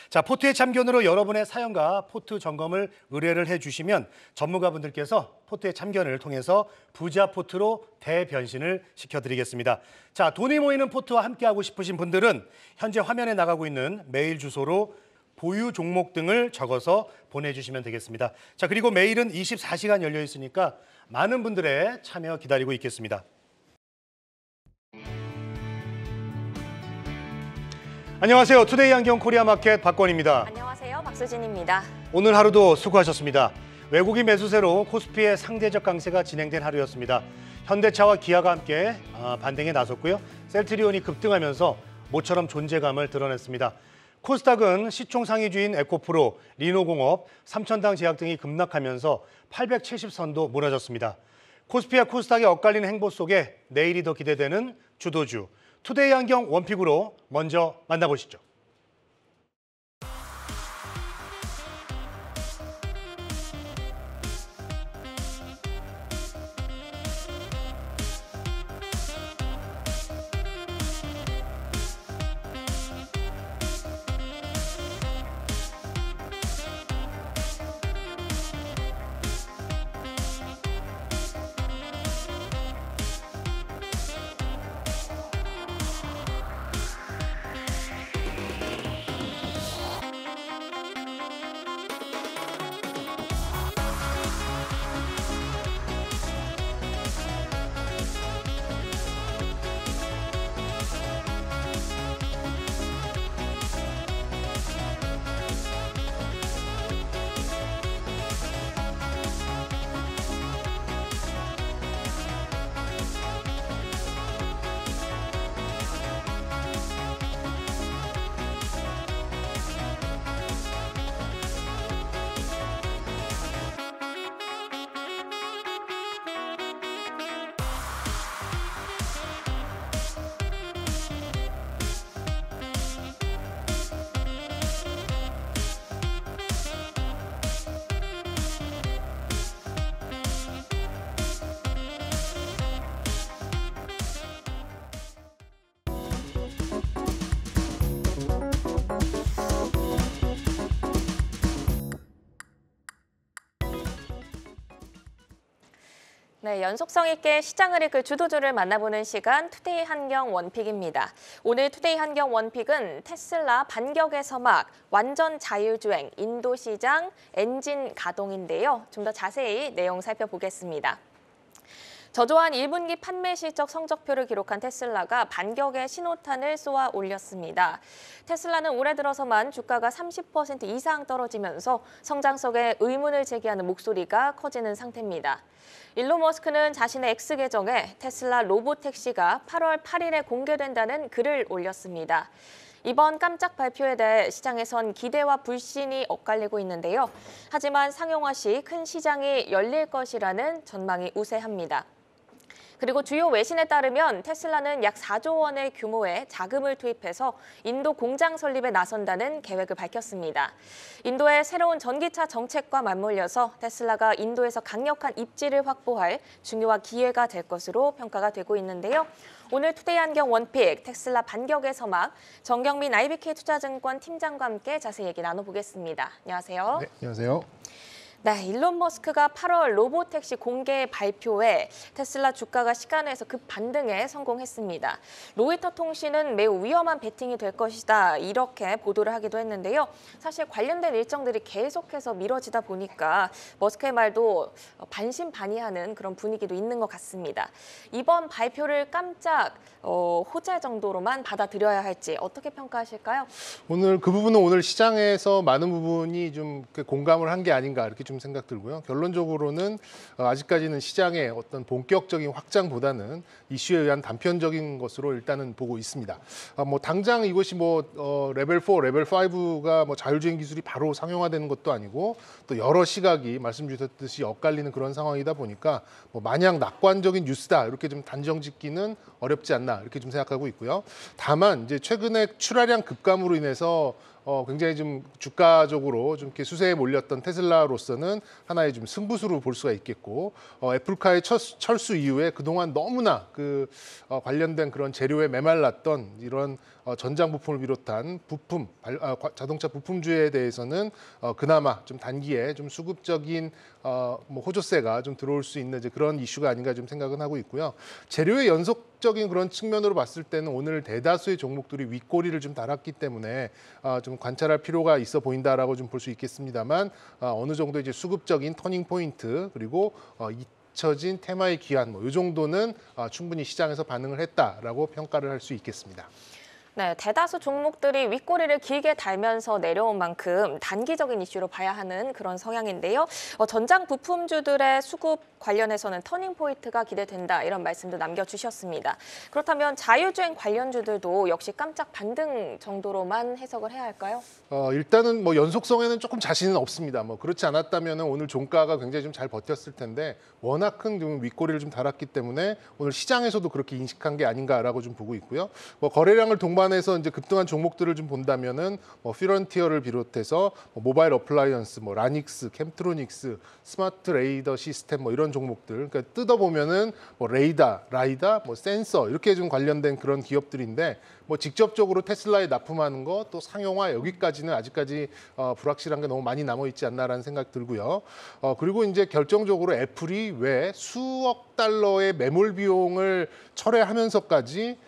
자, 포트에 참견으로 여러분의 사연과 포트 점검을 의뢰를 해주시면 전문가분들께서 포트의 참견을 통해서 부자 포트로 대변신을 시켜드리겠습니다. 자, 돈이 모이는 포트와 함께하고 싶으신 분들은 현재 화면에 나가고 있는 메일 주소로 보유 종목 등을 적어서 보내주시면 되겠습니다. 자, 그리고 메일은 24시간 열려 있으니까 많은 분들의 참여 기다리고 있겠습니다. 안녕하세요. 투데이 안경 코리아 마켓 박권입니다. 안녕하세요. 박수진입니다. 오늘 하루도 수고하셨습니다. 외국인 매수세로 코스피의 상대적 강세가 진행된 하루였습니다. 현대차와 기아가 함께 반등에 나섰고요. 셀트리온이 급등하면서 모처럼 존재감을 드러냈습니다. 코스닥은 시총 상위주인 에코프로, 리노공업, 삼천당 제약 등이 급락하면서 870선도 무너졌습니다. 코스피와 코스닥의 엇갈리는 행보 속에 내일이 더 기대되는 주도주, 투데이 안경 원픽으로 먼저 만나보시죠. 네, 연속성 있게 시장을 이끌 주도주를 만나보는 시간 투데이 한경 원픽입니다. 오늘 투데이 한경 원픽은 테슬라 반격의 서막, 완전 자율주행, 인도 시장, 엔진 가동인데요. 좀 더 자세히 내용 살펴보겠습니다. 저조한 1분기 판매 실적 성적표를 기록한 테슬라가 반격의 신호탄을 쏘아 올렸습니다. 테슬라는 올해 들어서만 주가가 30% 이상 떨어지면서 성장성에 의문을 제기하는 목소리가 커지는 상태입니다. 일론 머스크는 자신의 X 계정에 테슬라 로보택시가 8월 8일에 공개된다는 글을 올렸습니다. 이번 깜짝 발표에 대해 시장에선 기대와 불신이 엇갈리고 있는데요. 하지만 상용화 시 큰 시장이 열릴 것이라는 전망이 우세합니다. 그리고 주요 외신에 따르면 테슬라는 약 4조 원의 규모의 자금을 투입해서 인도 공장 설립에 나선다는 계획을 밝혔습니다. 인도의 새로운 전기차 정책과 맞물려서 테슬라가 인도에서 강력한 입지를 확보할 중요한 기회가 될 것으로 평가가 되고 있는데요. 오늘 투데이 안경 원픽, 테슬라 반격의 서막, 정경민 IBK 투자증권 팀장과 함께 자세히 얘기 나눠보겠습니다. 안녕하세요. 네, 안녕하세요. 네, 일론 머스크가 8월 로보택시 공개 발표에 테슬라 주가가 시간에서 급 반등에 성공했습니다. 로이터 통신은 매우 위험한 베팅이 될 것이다 이렇게 보도를 하기도 했는데요. 사실 관련된 일정들이 계속해서 미뤄지다 보니까 머스크의 말도 반신반의하는 그런 분위기도 있는 것 같습니다. 이번 발표를 깜짝 호재 정도로만 받아들여야 할지 어떻게 평가하실까요? 오늘 그 부분은 오늘 시장에서 많은 부분이 좀 공감을 한 게 아닌가 이렇게 좀 생각 들고요. 결론적으로는 아직까지는 시장의 어떤 본격적인 확장보다는 이슈에 의한 단편적인 것으로 일단은 보고 있습니다. 뭐 당장 이것이 레벨 4, 레벨 5가 자율주행 기술이 바로 상용화되는 것도 아니고 또 여러 시각이 말씀 주셨듯이 엇갈리는 그런 상황이다 보니까 마냥 낙관적인 뉴스다 이렇게 좀 단정짓기는 어렵지 않나 이렇게 좀 생각하고 있고요. 다만 이제 최근에 출하량 급감으로 인해서 굉장히 좀 주가적으로 좀 이렇게 수세에 몰렸던 테슬라로서는 하나의 좀 승부수로 볼 수가 있겠고, 애플카의 철수 이후에 그동안 너무나 관련된 그런 재료에 메말랐던 이런 전장 부품을 비롯한 자동차 부품주에 대해서는 그나마 좀 단기에 좀 수급적인 뭐 호조세가 좀 들어올 수 있는 이제 그런 이슈가 아닌가 좀 생각은 하고 있고요. 재료의 연속적인 그런 측면으로 봤을 때는 오늘 대다수의 종목들이 윗꼬리를 좀 달았기 때문에 좀 관찰할 필요가 있어 보인다라고 좀 볼 수 있겠습니다만 어느 정도 이제 수급적인 터닝 포인트 그리고 잊혀진 테마의 기한 뭐 이 정도는 충분히 시장에서 반응을 했다라고 평가를 할 수 있겠습니다. 네, 대다수 종목들이 윗꼬리를 길게 달면서 내려온 만큼 단기적인 이슈로 봐야 하는 그런 성향인데요. 전장 부품주들의 수급 관련해서는 터닝 포인트가 기대된다 이런 말씀도 남겨주셨습니다. 그렇다면 자율주행 관련주들도 역시 깜짝 반등 정도로만 해석을 해야 할까요? 일단은 뭐 연속성에는 조금 자신은 없습니다. 뭐 그렇지 않았다면 오늘 종가가 굉장히 좀 잘 버텼을 텐데 워낙 큰 좀 윗꼬리를 좀 달았기 때문에 오늘 시장에서도 그렇게 인식한 게 아닌가라고 좀 보고 있고요. 뭐 거래량을 동반해서 이제 급등한 종목들을 좀 본다면은 뭐 피런티어를 비롯해서 뭐 모바일 어플라이언스, 뭐 라닉스, 캠트로닉스, 스마트 레이더 시스템 뭐 이런 종목들, 그러니까 뜯어보면은 뭐 라이다, 뭐 센서 이렇게 좀 관련된 그런 기업들인데 뭐 직접적으로 테슬라에 납품하는 거 또 상용화 여기까지는 아직까지 불확실한 게 너무 많이 남아 있지 않나라는 생각 들고요. 그리고 이제 결정적으로 애플이 왜 수억 달러의 매몰 비용을 철회하면서까지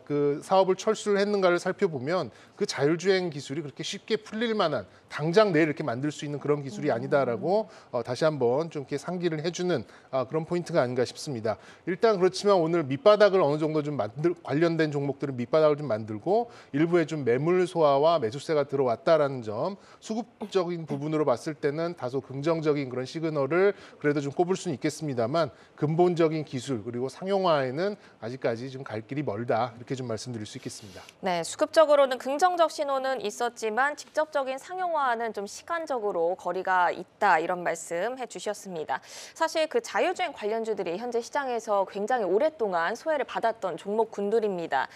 그 사업을 철수를 했는가를 살펴보면 그 자율주행 기술이 그렇게 쉽게 풀릴 만한 당장 내일 이렇게 만들 수 있는 그런 기술이 아니다라고 다시 한번 좀 이렇게 상기를 해주는 그런 포인트가 아닌가 싶습니다. 일단 그렇지만 오늘 밑바닥을 어느 정도 좀 관련된 종목들은 밑바닥을 좀 만들고 일부에 좀 매물 소화와 매수세가 들어왔다라는 점 수급적인 부분으로 봤을 때는 다소 긍정적인 그런 시그널을 그래도 좀 꼽을 수는 있겠습니다만 근본적인 기술 그리고 상용화에는 아직까지 좀 갈 길이 멀다 이렇게 좀 말씀드릴 수 있겠습니다. 네, 수급적으로는 긍정적 신호는 있었지만 직접적인 상용화는 좀 시간적으로 거리가 있다 이런 말씀 해주셨습니다. 사실 그 자율주행 관련주들이 현재 시장에서 굉장히 오랫동안 소외를 받았던 종목군들입니다.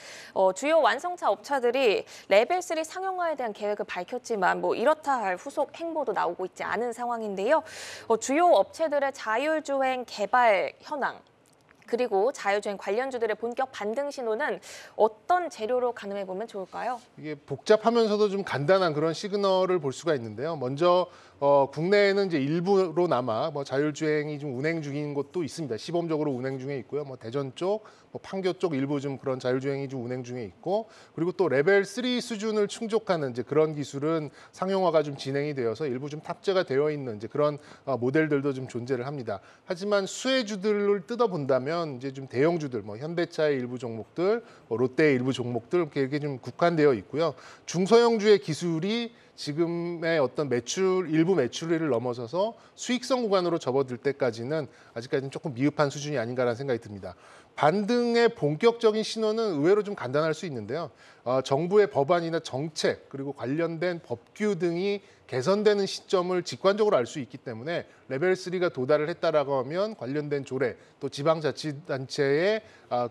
주요 완성차 업체들이 레벨 3 상용화에 대한 계획을 밝혔지만 뭐 이렇다 할 후속 행보도 나오고 있지 않은 상황인데요. 주요 업체들의 자율주행 개발 현황 그리고 자율주행 관련주들의 본격 반등 신호는 어떤 재료로 가늠해 보면 좋을까요? 이게 복잡하면서도 좀 간단한 그런 시그널을 볼 수가 있는데요. 먼저 국내에는 이제 일부로나마 뭐 자율주행이 좀 운행 중인 곳도 있습니다. 시범적으로 운행 중에 있고요. 뭐 대전 쪽, 뭐 판교 쪽 일부 좀 그런 자율주행이 좀 운행 중에 있고, 그리고 또 레벨 3 수준을 충족하는 이제 그런 기술은 상용화가 좀 진행이 되어서 일부 좀 탑재가 되어 있는 이제 그런 모델들도 좀 존재를 합니다. 하지만 수혜주들을 뜯어본다면 이제 좀 대형주들, 뭐 현대차의 일부 종목들, 뭐 롯데의 일부 종목들 이렇게 좀 국한되어 있고요. 중소형주의 기술이 지금의 어떤 일부 매출을 넘어서서 수익성 구간으로 접어들 때까지는 아직까지는 조금 미흡한 수준이 아닌가라는 생각이 듭니다. 반등의 본격적인 신호는 의외로 좀 간단할 수 있는데요. 정부의 법안이나 정책 그리고 관련된 법규 등이 개선되는 시점을 직관적으로 알 수 있기 때문에 레벨 3가 도달을 했다라고 하면 관련된 조례 또 지방자치단체의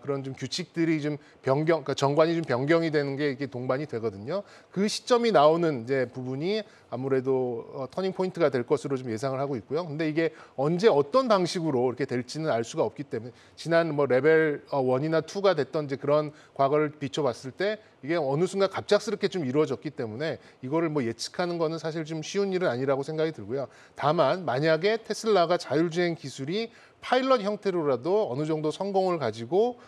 그런 좀 규칙들이 좀 그러니까 정관이 좀 변경이 되는 게 이게 동반이 되거든요. 그 시점이 나오는 이제 부분이 아무래도 터닝 포인트가 될 것으로 좀 예상을 하고 있고요. 근데 이게 언제 어떤 방식으로 이렇게 될지는 알 수가 없기 때문에 지난 뭐 레벨 1이나 2가 됐던 이제 그런 과거를 비춰봤을 때 이게 어느 순간 갑작스럽게 좀 이루어졌기 때문에 이거를 뭐 예측하는 거는 사실 좀 쉬운 일은 아니라고 생각이 들고요. 다만 만약에 테슬라가 자율주행 기술이 파일럿 형태로라도 어느 정도 성공을 가지고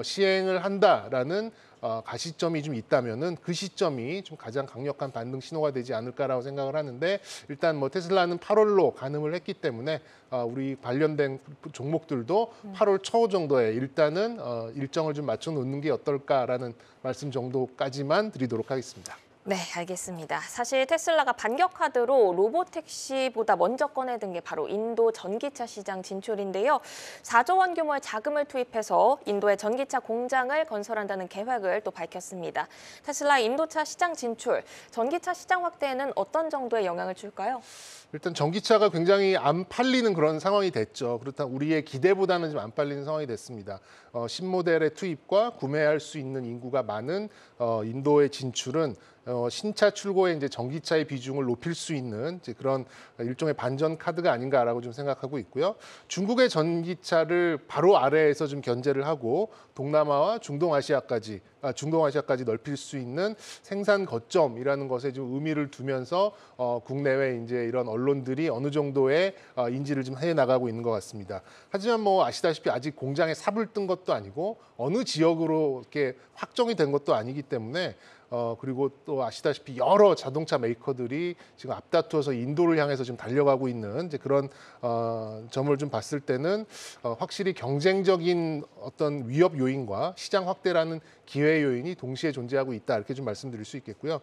시행을 한다라는 가시점이 좀 있다면은 그 시점이 좀 가장 강력한 반등 신호가 되지 않을까라고 생각을 하는데 일단 뭐 테슬라는 8월로 가늠을 했기 때문에 우리 관련된 종목들도 8월 초 정도에 일단은 일정을 좀 맞춰 놓는 게 어떨까라는 말씀 정도까지만 드리도록 하겠습니다. 네, 알겠습니다. 사실 테슬라가 반격카드로 로보택시보다 먼저 꺼내든 게 바로 인도 전기차 시장 진출인데요. 4조 원 규모의 자금을 투입해서 인도의 전기차 공장을 건설한다는 계획을 또 밝혔습니다. 테슬라 인도차 시장 진출, 전기차 시장 확대에는 어떤 정도의 영향을 줄까요? 일단 전기차가 굉장히 안 팔리는 그런 상황이 됐죠. 그렇다면 우리의 기대보다는 좀 안 팔리는 상황이 됐습니다. 신모델의 투입과 구매할 수 있는 인구가 많은 인도의 진출은 신차 출고에 이제 전기차의 비중을 높일 수 있는 이제 그런 일종의 반전 카드가 아닌가라고 좀 생각하고 있고요. 중국의 전기차를 바로 아래에서 좀 견제를 하고 동남아와 중동아시아까지 넓힐 수 있는 생산 거점이라는 것에 좀 의미를 두면서 국내외 이제 이런 언론들이 어느 정도의 인지를 좀 해 나가고 있는 것 같습니다. 하지만 뭐 아시다시피 아직 공장에 삽을 뜬 것도 아니고 어느 지역으로 이렇게 확정이 된 것도 아니기 때문에 그리고 또 아시다시피 여러 자동차 메이커들이 지금 앞다투어서 인도를 향해서 지금 달려가고 있는 이제 그런 점을 좀 봤을 때는 확실히 경쟁적인 어떤 위협 요인과 시장 확대라는 기회 요인이 동시에 존재하고 있다 이렇게 좀 말씀드릴 수 있겠고요.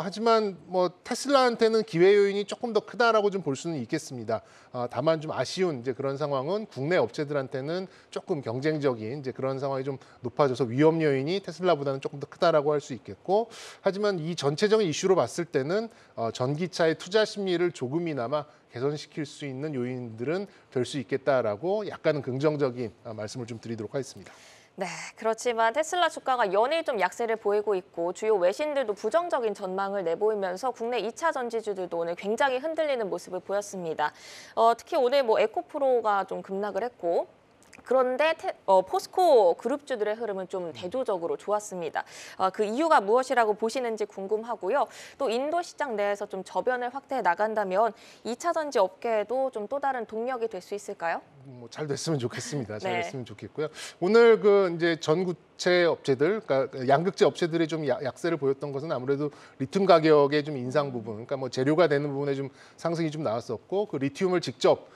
하지만 뭐 테슬라한테는 기회 요인이 조금 더 크다라고 좀 볼 수는 있겠습니다. 다만 좀 아쉬운 이제 그런 상황은 국내 업체들한테는 조금 경쟁적인 이제 그런 상황이 좀 높아져서 위험 요인이 테슬라보다는 조금 더 크다라고 할 수 있겠고, 하지만 이 전체적인 이슈로 봤을 때는 전기차의 투자 심리를 조금이나마 개선시킬 수 있는 요인들은 될 수 있겠다라고 약간은 긍정적인 말씀을 좀 드리도록 하겠습니다. 네, 그렇지만 테슬라 주가가 연일 좀 약세를 보이고 있고 주요 외신들도 부정적인 전망을 내보이면서 국내 2차 전지주들도 오늘 굉장히 흔들리는 모습을 보였습니다. 특히 오늘 뭐 에코프로가 좀 급락을 했고, 그런데 포스코 그룹주들의 흐름은 좀 대조적으로 좋았습니다. 그 이유가 무엇이라고 보시는지 궁금하고요. 또 인도 시장 내에서 좀 저변을 확대해 나간다면 2차 전지 업계에도 좀 또 다른 동력이 될 수 있을까요? 뭐 잘 됐으면 좋겠습니다. 잘 네. 됐으면 좋겠고요. 오늘 그 이제 전구체 업체들, 그러니까 양극재 업체들이 좀 약세를 보였던 것은 아무래도 리튬 가격의 좀 인상 부분, 그러니까 뭐 재료가 되는 부분에 좀 상승이 좀 나왔었고, 그 리튬을 직접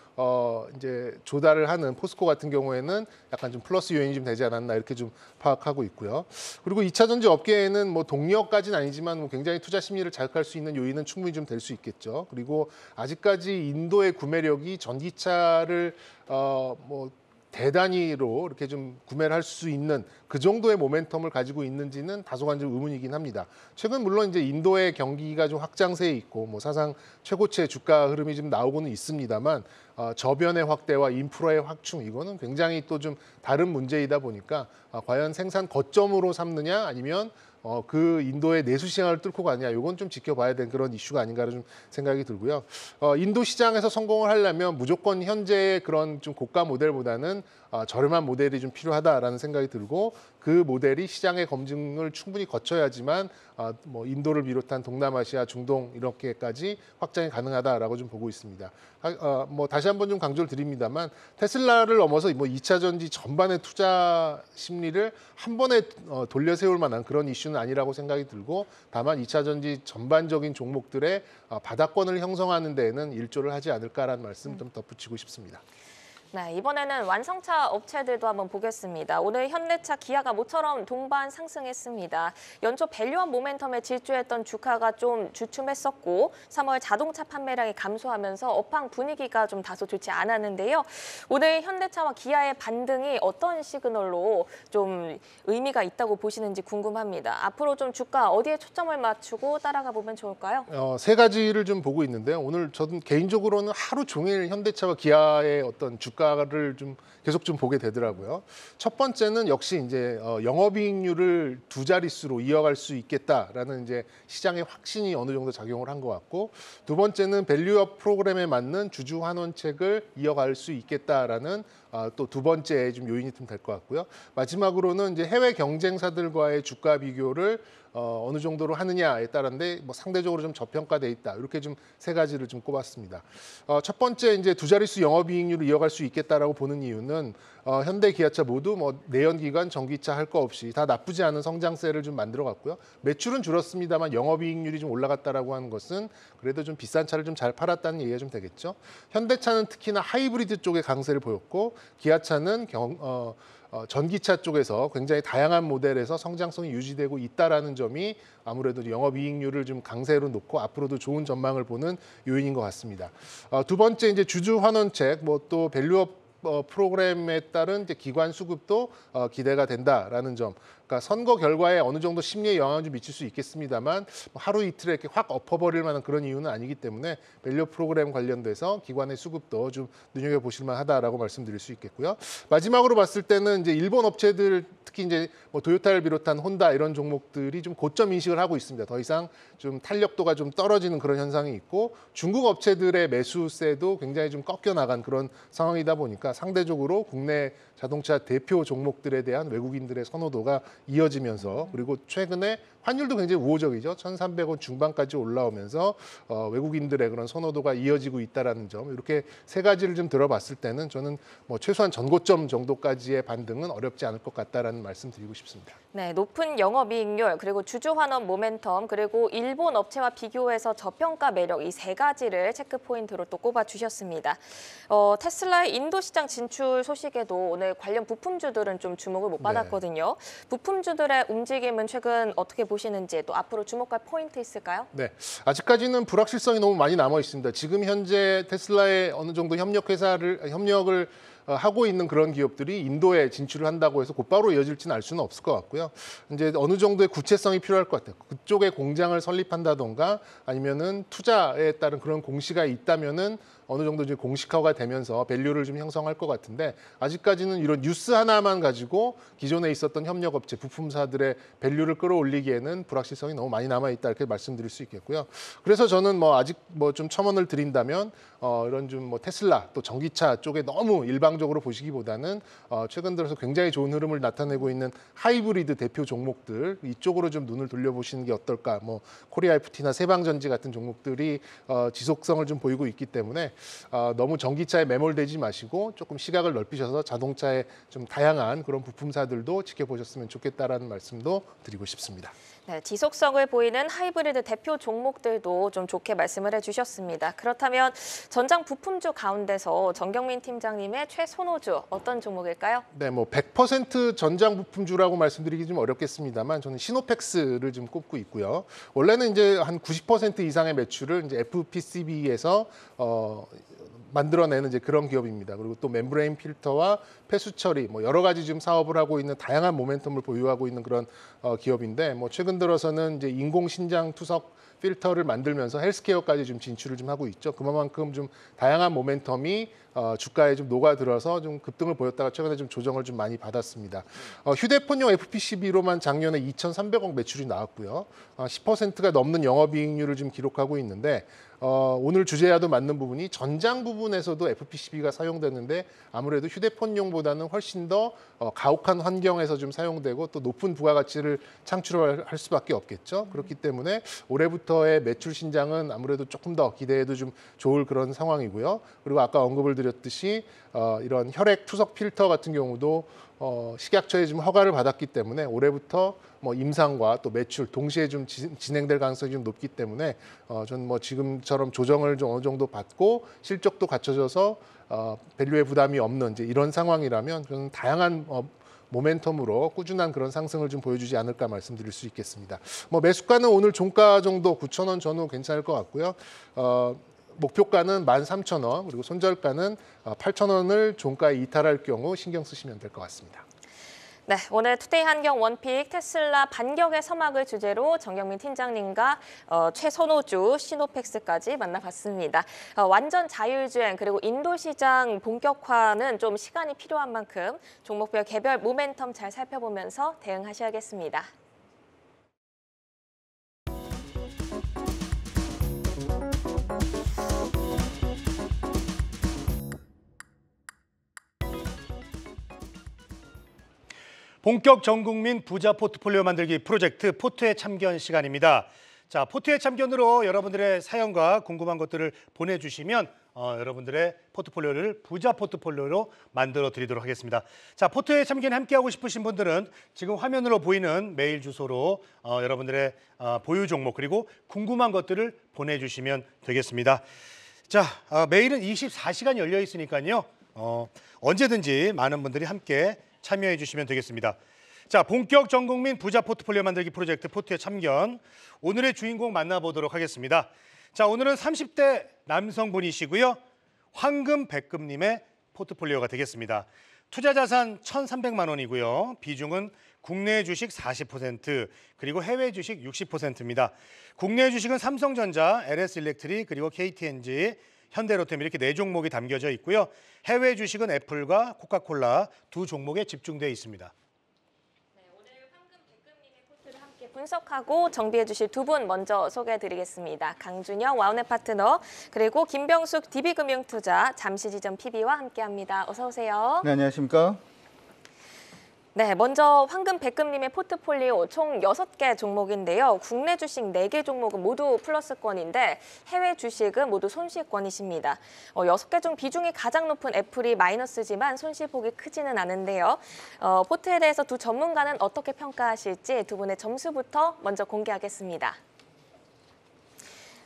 이제 조달을 하는 포스코 같은 경우에는 약간 좀 플러스 요인이 좀 되지 않았나 이렇게 좀 파악하고 있고요. 그리고 2차 전지 업계에는 뭐 동력까지는 아니지만 뭐 굉장히 투자 심리를 자극할 수 있는 요인은 충분히 좀 될 수 있겠죠. 그리고 아직까지 인도의 구매력이 전기차를 뭐 대단위로 이렇게 좀 구매를 할 수 있는 그 정도의 모멘텀을 가지고 있는지는 다소간 좀 의문이긴 합니다. 최근 물론 이제 인도의 경기가 좀 확장세에 있고 뭐 사상 최고치의 주가 흐름이 좀 나오고는 있습니다만 저변의 확대와 인프라의 확충 이거는 굉장히 또 좀 다른 문제이다 보니까 과연 생산 거점으로 삼느냐 아니면 그 인도의 내수 시장을 뚫고 가냐, 이건 좀 지켜봐야 되는 그런 이슈가 아닌가 좀 생각이 들고요. 인도 시장에서 성공을 하려면 무조건 현재의 그런 좀 고가 모델보다는 저렴한 모델이 좀 필요하다라는 생각이 들고, 그 모델이 시장의 검증을 충분히 거쳐야지만 뭐 인도를 비롯한 동남아시아, 중동 이렇게까지 확장이 가능하다라고 좀 보고 있습니다. 뭐 다시 한번 좀 강조를 드립니다만 테슬라를 넘어서 뭐 2차 전지 전반의 투자 심리를 한 번에 돌려 세울 만한 그런 이슈는 아니라고 생각이 들고, 다만 2차 전지 전반적인 종목들의 바닥권을 형성하는 데에는 일조를 하지 않을까라는 말씀 좀 덧붙이고 싶습니다. 네, 이번에는 완성차 업체들도 한번 보겠습니다. 오늘 현대차, 기아가 모처럼 동반 상승했습니다. 연초 밸류업 모멘텀에 질주했던 주가가 좀 주춤했었고 3월 자동차 판매량이 감소하면서 업황 분위기가 좀 다소 좋지 않았는데요. 오늘 현대차와 기아의 반등이 어떤 시그널로 좀 의미가 있다고 보시는지 궁금합니다. 앞으로 좀 주가 어디에 초점을 맞추고 따라가 보면 좋을까요? 세 가지를 좀 보고 있는데요. 오늘 저는 개인적으로는 하루 종일 현대차와 기아의 어떤 주가를 좀 계속 좀 보게 되더라고요. 첫 번째는 역시 이제 영업이익률을 두 자릿수로 이어갈 수 있겠다라는 이제 시장의 확신이 어느 정도 작용을 한 것 같고, 두 번째는 밸류업 프로그램에 맞는 주주 환원책을 이어갈 수 있겠다라는 또 두 번째 좀 요인이 좀 될 것 같고요. 마지막으로는 이제 해외 경쟁사들과의 주가 비교를 어느 정도로 하느냐에 따른데 뭐 상대적으로 좀 저평가돼 있다. 이렇게 좀 세 가지를 좀 꼽았습니다. 첫 번째 이제 두 자릿수 영업이익률을 이어갈 수 있겠다라고 보는 이유는 현대, 기아차 모두 뭐 내연기관, 전기차 할 거 없이 다 나쁘지 않은 성장세를 좀 만들어갔고요. 매출은 줄었습니다만 영업이익률이 좀 올라갔다라고 하는 것은 그래도 좀 비싼 차를 좀 잘 팔았다는 얘기가 좀 되겠죠. 현대차는 특히나 하이브리드 쪽에 강세를 보였고, 기아차는 전기차 쪽에서 굉장히 다양한 모델에서 성장성이 유지되고 있다라는 점이 아무래도 영업이익률을 좀 강세로 놓고 앞으로도 좋은 전망을 보는 요인인 것 같습니다. 두 번째 이제 주주 환원책, 뭐 또 밸류업 프로그램에 따른 이제 기관 수급도 기대가 된다라는 점. 그러니까 선거 결과에 어느 정도 심리에 영향을 좀 미칠 수 있겠습니다만 하루 이틀에 이렇게 확 엎어버릴 만한 그런 이유는 아니기 때문에 밸류 프로그램 관련돼서 기관의 수급도 좀 눈여겨보실 만하다라고 말씀드릴 수 있겠고요. 마지막으로 봤을 때는 이제 일본 업체들 특히 이제 뭐 도요타를 비롯한 혼다 이런 종목들이 좀 고점 인식을 하고 있습니다. 더 이상 좀 탄력도가 좀 떨어지는 그런 현상이 있고 중국 업체들의 매수세도 굉장히 좀 꺾여 나간 그런 상황이다 보니까 상대적으로 국내 자동차 대표 종목들에 대한 외국인들의 선호도가 이어지면서 그리고 최근에 환율도 굉장히 우호적이죠. 1,300원 중반까지 올라오면서 외국인들의 그런 선호도가 이어지고 있다라는 점 이렇게 세 가지를 좀 들어봤을 때는 저는 뭐 최소한 전고점 정도까지의 반등은 어렵지 않을 것 같다라는 말씀 드리고 싶습니다. 네, 높은 영업이익률, 그리고 주주 환원 모멘텀, 그리고 일본 업체와 비교해서 저평가 매력 이 세 가지를 체크 포인트로 또 꼽아주셨습니다. 테슬라의 인도 시장 진출 소식에도 오늘 관련 부품주들은 좀 주목을 못 받았거든요. 부품주들의 움직임은 최근 어떻게 보시는지 또 앞으로 주목할 포인트 있을까요? 네, 아직까지는 불확실성이 너무 많이 남아 있습니다. 지금 현재 테슬라의 어느 정도 협력을 하고 있는 그런 기업들이 인도에 진출을 한다고 해서 곧바로 이어질지는 알 수는 없을 것 같고요. 이제 어느 정도의 구체성이 필요할 것 같아요. 그쪽에 공장을 설립한다던가 아니면은 투자에 따른 그런 공시가 있다면은 어느 정도 이제 공식화가 되면서 밸류를 좀 형성할 것 같은데 아직까지는 이런 뉴스 하나만 가지고 기존에 있었던 협력업체, 부품사들의 밸류를 끌어올리기에는 불확실성이 너무 많이 남아 있다 이렇게 말씀드릴 수 있겠고요. 그래서 저는 뭐 아직 뭐 좀 첨언을 드린다면 이런 좀 뭐 테슬라 또 전기차 쪽에 너무 일방적으로 보시기보다는 최근 들어서 굉장히 좋은 흐름을 나타내고 있는 하이브리드 대표 종목들 이쪽으로 좀 눈을 돌려보시는 게 어떨까? 뭐 코리아 FT나 세방전지 같은 종목들이 지속성을 좀 보이고 있기 때문에 너무 전기차에 매몰되지 마시고 조금 시각을 넓히셔서 자동차의 좀 다양한 그런 부품사들도 지켜보셨으면 좋겠다라는 말씀도 드리고 싶습니다. 네, 지속성을 보이는 하이브리드 대표 종목들도 좀 좋게 말씀을 해주셨습니다. 그렇다면 전장 부품주 가운데서 정경민 팀장님의 최선호주 어떤 종목일까요? 네, 뭐 100% 전장 부품주라고 말씀드리기 좀 어렵겠습니다만 저는 시노펙스를 좀 꼽고 있고요. 원래는 이제 한 90% 이상의 매출을 이제 FPCB에서 만들어내는 이제 그런 기업입니다. 그리고 또 멤브레인 필터와 폐수 처리, 뭐 여러 가지 지금 사업을 하고 있는 다양한 모멘텀을 보유하고 있는 그런 기업인데, 뭐 최근 들어서는 이제 인공 신장 투석 필터를 만들면서 헬스케어까지 좀 진출을 좀 하고 있죠. 그만큼 좀 다양한 모멘텀이 주가에 좀 녹아들어서 좀 급등을 보였다가 최근에 좀 조정을 좀 많이 받았습니다. 휴대폰용 FPCB로만 작년에 2,300억 매출이 나왔고요. 10%가 넘는 영업이익률을 좀 기록하고 있는데 오늘 주제와도 맞는 부분이 전장 부분에서도 FPCB가 사용되는데 아무래도 휴대폰용보다는 훨씬 더 가혹한 환경에서 좀 사용되고 또 높은 부가가치를 창출할 수밖에 없겠죠. 그렇기 때문에 올해부터의 매출 신장은 아무래도 조금 더 기대해도 좀 좋을 그런 상황이고요. 그리고 아까 언급을 드렸듯이 이런 혈액 투석 필터 같은 경우도 식약처에 좀 허가를 받았기 때문에 올해부터 뭐 임상과 또 매출 동시에 좀 진행될 가능성이 좀 높기 때문에 저는 뭐 지금처럼 조정을 좀 어느 정도 받고 실적도 갖춰져서 밸류에 부담이 없는 이제 이런 상황이라면 저는 다양한 모멘텀으로 꾸준한 그런 상승을 좀 보여주지 않을까 말씀드릴 수 있겠습니다. 뭐 매수가는 오늘 종가 정도 9,000원 전후 괜찮을 것 같고요. 목표가는 13,000원 그리고 손절가는 8,000원을 종가에 이탈할 경우 신경 쓰시면 될 것 같습니다. 네, 오늘 투데이 한경 원픽 테슬라 반격의 서막을 주제로 정경민 팀장님과 최선호주 시노펙스까지 만나봤습니다. 완전 자율주행 그리고 인도 시장 본격화는 좀 시간이 필요한 만큼 종목별 개별 모멘텀 잘 살펴보면서 대응하셔야겠습니다. 본격 전국민 부자 포트폴리오 만들기 프로젝트 포트의 참견 시간입니다. 자, 포트의 참견으로 여러분들의 사연과 궁금한 것들을 보내주시면 여러분들의 포트폴리오를 부자 포트폴리오로 만들어 드리도록 하겠습니다. 자, 포트의 참견에 함께하고 싶으신 분들은 지금 화면으로 보이는 메일 주소로 여러분들의 보유 종목 그리고 궁금한 것들을 보내주시면 되겠습니다. 자, 메일은 24시간 열려 있으니까요. 언제든지 많은 분들이 함께 참여해 주시면 되겠습니다. 자, 본격 전국민 부자 포트폴리오 만들기 프로젝트 포트의 참견. 오늘의 주인공 만나보도록 하겠습니다. 자, 오늘은 30대 남성분이시고요. 황금 백금님의 포트폴리오가 되겠습니다. 투자 자산 1,300만 원이고요. 비중은 국내 주식 40%, 그리고 해외 주식 60%입니다. 국내 주식은 삼성전자, LS일렉트릭, 그리고 KTNG, 현대로템 이렇게 4종목이 담겨져 있고요. 해외 주식은 애플과 코카콜라 2종목에 집중되어 있습니다. 오늘 황금 백금님의 포트를 함께 분석하고 정비해 주실 두 분 먼저 소개해드리겠습니다. 강준영 와우넷 파트너 그리고 김병숙 DB금융투자 잠시지점 PB와 함께합니다. 어서 오세요. 네, 안녕하십니까? 네, 먼저 황금 백금님의 포트폴리오 총 6개 종목인데요. 국내 주식 4개 종목은 모두 플러스권인데 해외 주식은 모두 손실권이십니다. 6개 중 비중이 가장 높은 애플이 마이너스지만 손실폭이 크지는 않은데요. 포트에 대해서 두 전문가는 어떻게 평가하실지 두 분의 점수부터 먼저 공개하겠습니다.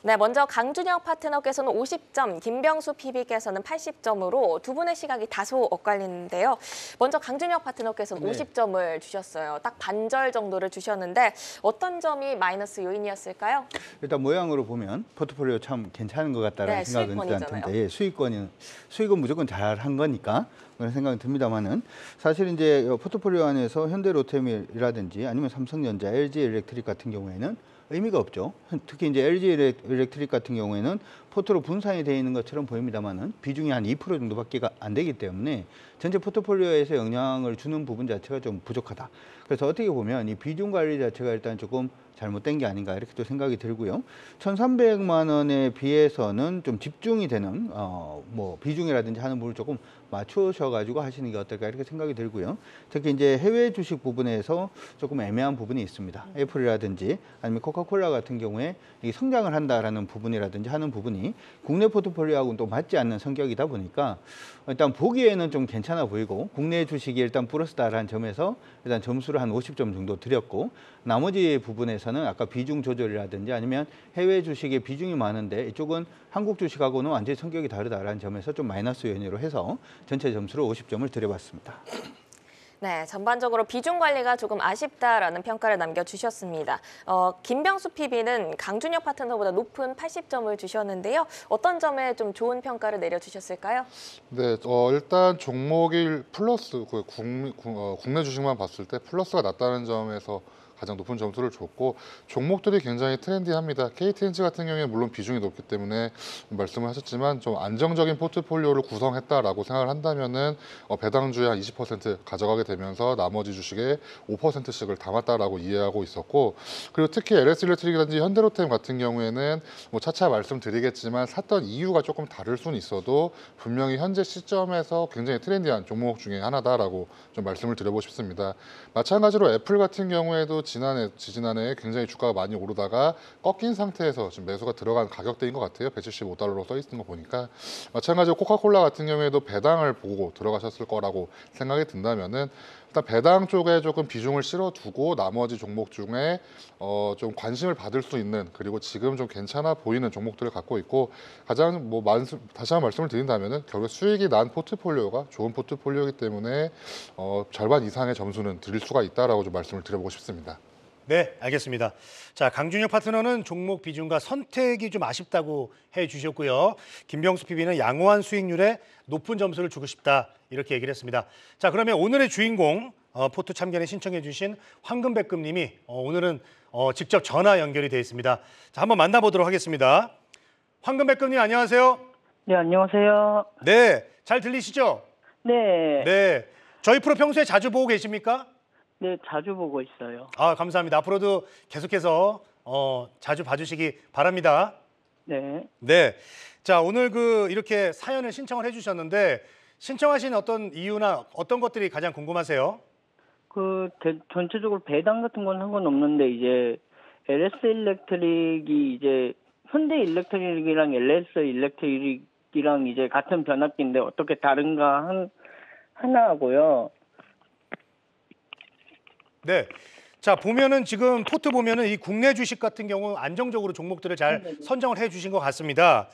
네, 먼저 강준영 파트너께서는 50점, 김병수 PB께서는 80점으로 두 분의 시각이 다소 엇갈리는데요. 먼저 강준영 파트너께서는 네. 50점을 주셨어요. 딱 반절 정도를 주셨는데 어떤 점이 마이너스 요인이었을까요? 일단 모양으로 보면 포트폴리오 참 괜찮은 것 같다는 네, 생각은 일단 수익권이잖아요. 듭니다. 예, 수익은 무조건 잘한 거니까 그런 생각은 듭니다만은 사실 이제 포트폴리오 안에서 현대로템이라든지 아니면 삼성전자, LG일렉트릭 같은 경우에는 의미가 없죠. 특히 이제 LG일렉트릭 같은 경우에는 포트로 분산이 되어 있는 것처럼 보입니다만은 비중이 한 2% 정도밖에 안 되기 때문에 전체 포트폴리오에서 영향을 주는 부분 자체가 좀 부족하다. 그래서 어떻게 보면 이 비중 관리 자체가 일단 조금 잘못된 게 아닌가 이렇게 또 생각이 들고요. 1,300만 원에 비해서는 좀 집중이 되는 뭐 비중이라든지 하는 부분을 조금 맞추셔가지고 하시는 게 어떨까 이렇게 생각이 들고요. 특히 이제 해외 주식 부분에서 조금 애매한 부분이 있습니다. 애플이라든지 아니면 코카콜라 같은 경우에 이 성장을 한다라는 부분이라든지 하는 부분이 국내 포트폴리오하고는 또 맞지 않는 성격이다 보니까 일단 보기에는 좀 괜찮아 보이고 국내 주식이 일단 플러스다라는 점에서 일단 점수를 한 50점 정도 드렸고 나머지 부분에서는 아까 비중 조절이라든지 아니면 해외 주식의 비중이 많은데 이쪽은 한국 주식하고는 완전히 성격이 다르다라는 점에서 좀 마이너스 요인으로 해서 전체 점수를 50점을 드려봤습니다. 네, 전반적으로 비중 관리가 조금 아쉽다라는 평가를 남겨주셨습니다. 김병수 PB는 강준혁 파트너보다 높은 80점을 주셨는데요. 어떤 점에 좀 좋은 평가를 내려주셨을까요? 네, 일단 종목이 플러스 국내 주식만 봤을 때 플러스가 낮다는 점에서 가장 높은 점수를 줬고 종목들이 굉장히 트렌디합니다. KTNG 같은 경우에 물론 비중이 높기 때문에 말씀을 하셨지만 좀 안정적인 포트폴리오를 구성했다라고 생각을 한다면은 배당주의 한 20% 가져가게 되면서 나머지 주식에 5%씩을 담았다라고 이해하고 있었고 그리고 특히 LS일렉트릭이라든지 현대로템 같은 경우에는 뭐 차차 말씀드리겠지만 샀던 이유가 조금 다를 수는 있어도 분명히 현재 시점에서 굉장히 트렌디한 종목 중에 하나다라고 좀 말씀을 드려보고 싶습니다. 마찬가지로 애플 같은 경우에도 지지난해 굉장히 주가가 많이 오르다가 꺾인 상태에서 지금 매수가 들어간 가격대인 것 같아요. 175달러로 써 있는 거 보니까 마찬가지로 코카콜라 같은 경우에도 배당을 보고 들어가셨을 거라고 생각이 든다면은 일단 배당 쪽에 조금 비중을 실어두고 나머지 종목 중에 좀 관심을 받을 수 있는 그리고 지금 좀 괜찮아 보이는 종목들을 갖고 있고 가장 다시 한번 말씀을 드린다면은 결국 수익이 난 포트폴리오가 좋은 포트폴리오이기 때문에 절반 이상의 점수는 드릴 수가 있다라고 좀 말씀을 드려보고 싶습니다. 네, 알겠습니다. 자, 강준혁 파트너는 종목 비중과 선택이 좀 아쉽다고 해주셨고요. 김병수 PB는 양호한 수익률에 높은 점수를 주고 싶다 이렇게 얘기를 했습니다. 자, 그러면 오늘의 주인공 포트 참견에 신청해 주신 황금백금님이 오늘은 직접 전화 연결이 되어 있습니다. 자, 한번 만나보도록 하겠습니다. 황금백금님 안녕하세요. 네, 안녕하세요. 네, 잘 들리시죠? 네, 네, 저희 프로 평소에 자주 보고 계십니까? 네, 자주 보고 있어요. 아, 감사합니다. 앞으로도 계속해서 자주 봐주시기 바랍니다. 네, 네, 자 오늘 이렇게 사연을 신청을 해주셨는데 신청하신 어떤 이유나 어떤 것들이 가장 궁금하세요? 전체적으로 배당 같은 건 한 건 없는데 이제 LS일렉트릭이 이제 현대일렉트릭이랑 LS일렉트릭이랑 이제 같은 변압기인데 어떻게 다른가 하나 하고요. 네. 자, 보면은 지금 포트 보면은 이 국내 주식 같은 경우 안정적으로 종목들을 잘 선정을 해 주신 것 같습니다.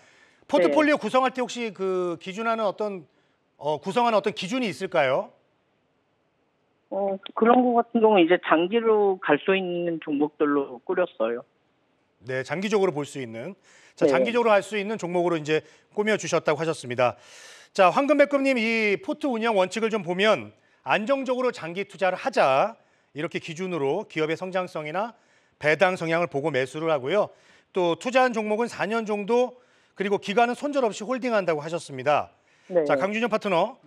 포트폴리오 구성할 때 혹시 기준하는 구성하는 어떤 기준이 있을까요? 그런 거 같은 경우 이제 장기로 갈 수 있는 종목들로 꾸렸어요. 네, 장기적으로 볼 수 있는. 자, 네. 장기적으로 할 수 있는 종목으로 이제 꾸며 주셨다고 하셨습니다. 자, 황금백금님 이 포트 운영 원칙을 좀 보면 안정적으로 장기 투자를 하자. 이렇게 기준으로 기업의 성장성이나 배당 성향을 보고 매수를 하고요. 또 투자한 종목은 4년 정도 그리고 기간은 손절없이 홀딩한다고 하셨습니다. 네. 자, 강준영 파트너.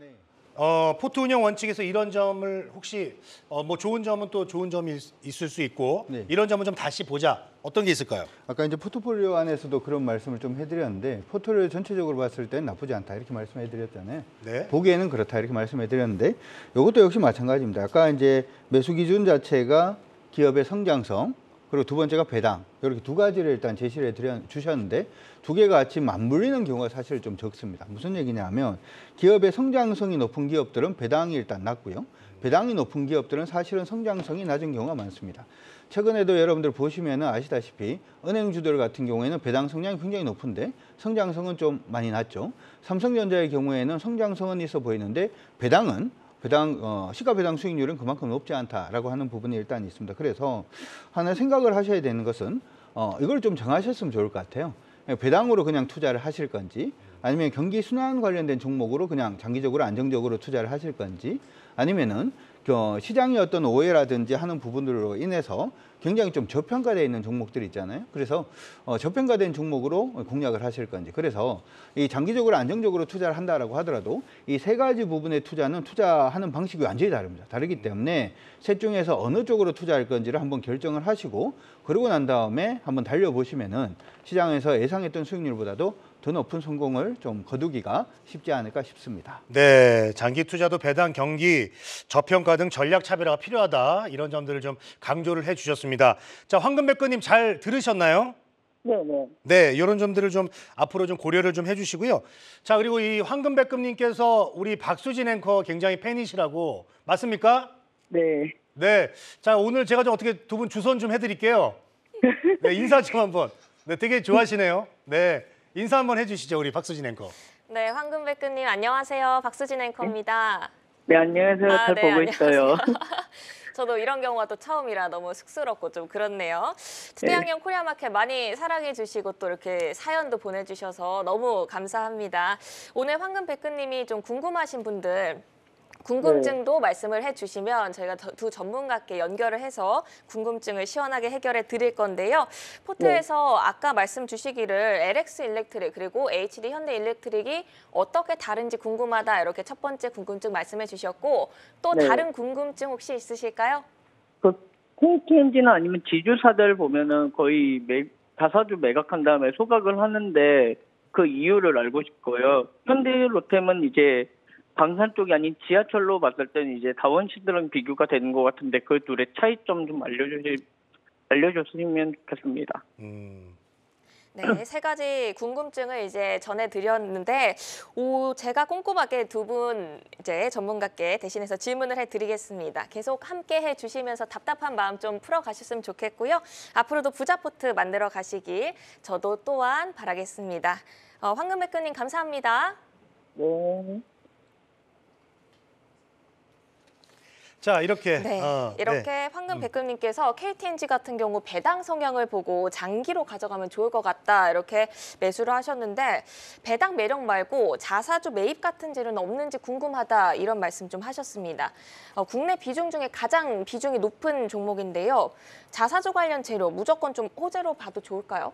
포트 운영 원칙에서 이런 점을 혹시 뭐 좋은 점은 또 좋은 점이 있을 수 있고 네. 이런 점은 좀 다시 보자. 어떤 게 있을까요? 아까 이제 포트폴리오 안에서도 그런 말씀을 좀 해드렸는데 포트폴리오 전체적으로 봤을 땐 나쁘지 않다 이렇게 말씀해드렸잖아요. 네. 보기에는 그렇다 이렇게 말씀해드렸는데 이것도 역시 마찬가지입니다. 아까 이제 매수 기준 자체가 기업의 성장성 그리고 두 번째가 배당 이렇게 두 가지를 일단 제시를 주셨는데 두 개가 같이 맞물리는 경우가 사실 좀 적습니다. 무슨 얘기냐면 기업의 성장성이 높은 기업들은 배당이 일단 낮고요. 배당이 높은 기업들은 사실은 성장성이 낮은 경우가 많습니다. 최근에도 여러분들 보시면 아시다시피 은행주들 같은 경우에는 배당 성량이 굉장히 높은데 성장성은 좀 많이 낮죠. 삼성전자의 경우에는 성장성은 있어 보이는데 시가 배당 수익률은 그만큼 높지 않다라고 하는 부분이 일단 있습니다. 그래서 하나 생각을 하셔야 되는 것은 이걸 좀 정하셨으면 좋을 것 같아요. 배당으로 그냥 투자를 하실 건지 아니면 경기 순환 관련된 종목으로 그냥 장기적으로 안정적으로 투자를 하실 건지 아니면은 시장의 어떤 오해라든지 하는 부분들로 인해서 굉장히 좀 저평가되어 있는 종목들이 있잖아요. 그래서 저평가된 종목으로 공략을 하실 건지. 그래서 이 장기적으로 안정적으로 투자를 한다라고 하더라도 이 세 가지 부분의 투자는 투자하는 방식이 완전히 다릅니다. 다르기 때문에 셋 중에서 어느 쪽으로 투자할 건지를 한번 결정을 하시고 그러고 난 다음에 한번 달려보시면은 시장에서 예상했던 수익률보다도 더 높은 성공을 좀 거두기가 쉽지 않을까 싶습니다. 네, 장기 투자도 배당, 경기, 저평가 등 전략 차별화가 필요하다. 이런 점들을 좀 강조를 해주셨습니다. 자, 황금백근님 잘 들으셨나요? 네네. 네, 이런 점들을 좀 앞으로 좀 고려를 좀 해주시고요. 자, 그리고 이 황금백금님께서 우리 박수진 앵커 굉장히 팬이시라고 맞습니까? 네. 네, 자 오늘 제가 좀 어떻게 두 분 주선 좀 해드릴게요. 네, 인사 좀 한번. 네, 되게 좋아하시네요. 네, 인사 한번 해주시죠, 우리 박수진 앵커. 네, 황금백근님 안녕하세요. 박수진 앵커입니다. 네, 안녕하세요. 잘 네, 보고 있어요. 저도 이런 경우가 또 처음이라 너무 쑥스럽고 좀 그렇네요. 투대학년 코리아마켓 많이 사랑해 주시고 또 이렇게 사연도 보내주셔서 너무 감사합니다. 오늘 황금백근님이 좀 궁금하신 분들 궁금증도 말씀을 해주시면 저희가 두 전문가께 연결을 해서 궁금증을 시원하게 해결해 드릴 건데요. 포트에서 아까 말씀 주시기를 LX 일렉트릭 그리고 HD 현대 일렉트릭이 어떻게 다른지 궁금하다 이렇게 첫 번째 궁금증 말씀해 주셨고 또 네. 다른 궁금증 혹시 있으실까요? 그 KTNG나 아니면 지주사들 보면은 거의 자사주 매각한 다음에 소각을 하는데 그 이유를 알고 싶고요. 현대로템은 이제 방산 쪽이 아닌 지하철로 봤을 때는 이제 다원시들랑 비교가 되는 것 같은데 그 둘의 차이점 좀 알려줬으면 좋겠습니다. 네, 세 가지 궁금증을 이제 전해드렸는데 제가 꼼꼼하게 두 분 이제 전문가께 대신해서 질문을 해드리겠습니다. 계속 함께 해주시면서 답답한 마음 좀 풀어가셨으면 좋겠고요. 앞으로도 부자 포트 만들어 가시길 저도 또한 바라겠습니다. 황금백근님 감사합니다. 네. 자, 이렇게 네, 이렇게 황금백금님께서 KTNG 같은 경우 배당 성향을 보고 장기로 가져가면 좋을 것 같다 이렇게 매수를 하셨는데 배당 매력 말고 자사주 매입 같은 재료는 없는지 궁금하다 이런 말씀 좀 하셨습니다. 국내 비중 중에 가장 비중이 높은 종목인데요. 자사주 관련 재료 무조건 좀 호재로 봐도 좋을까요?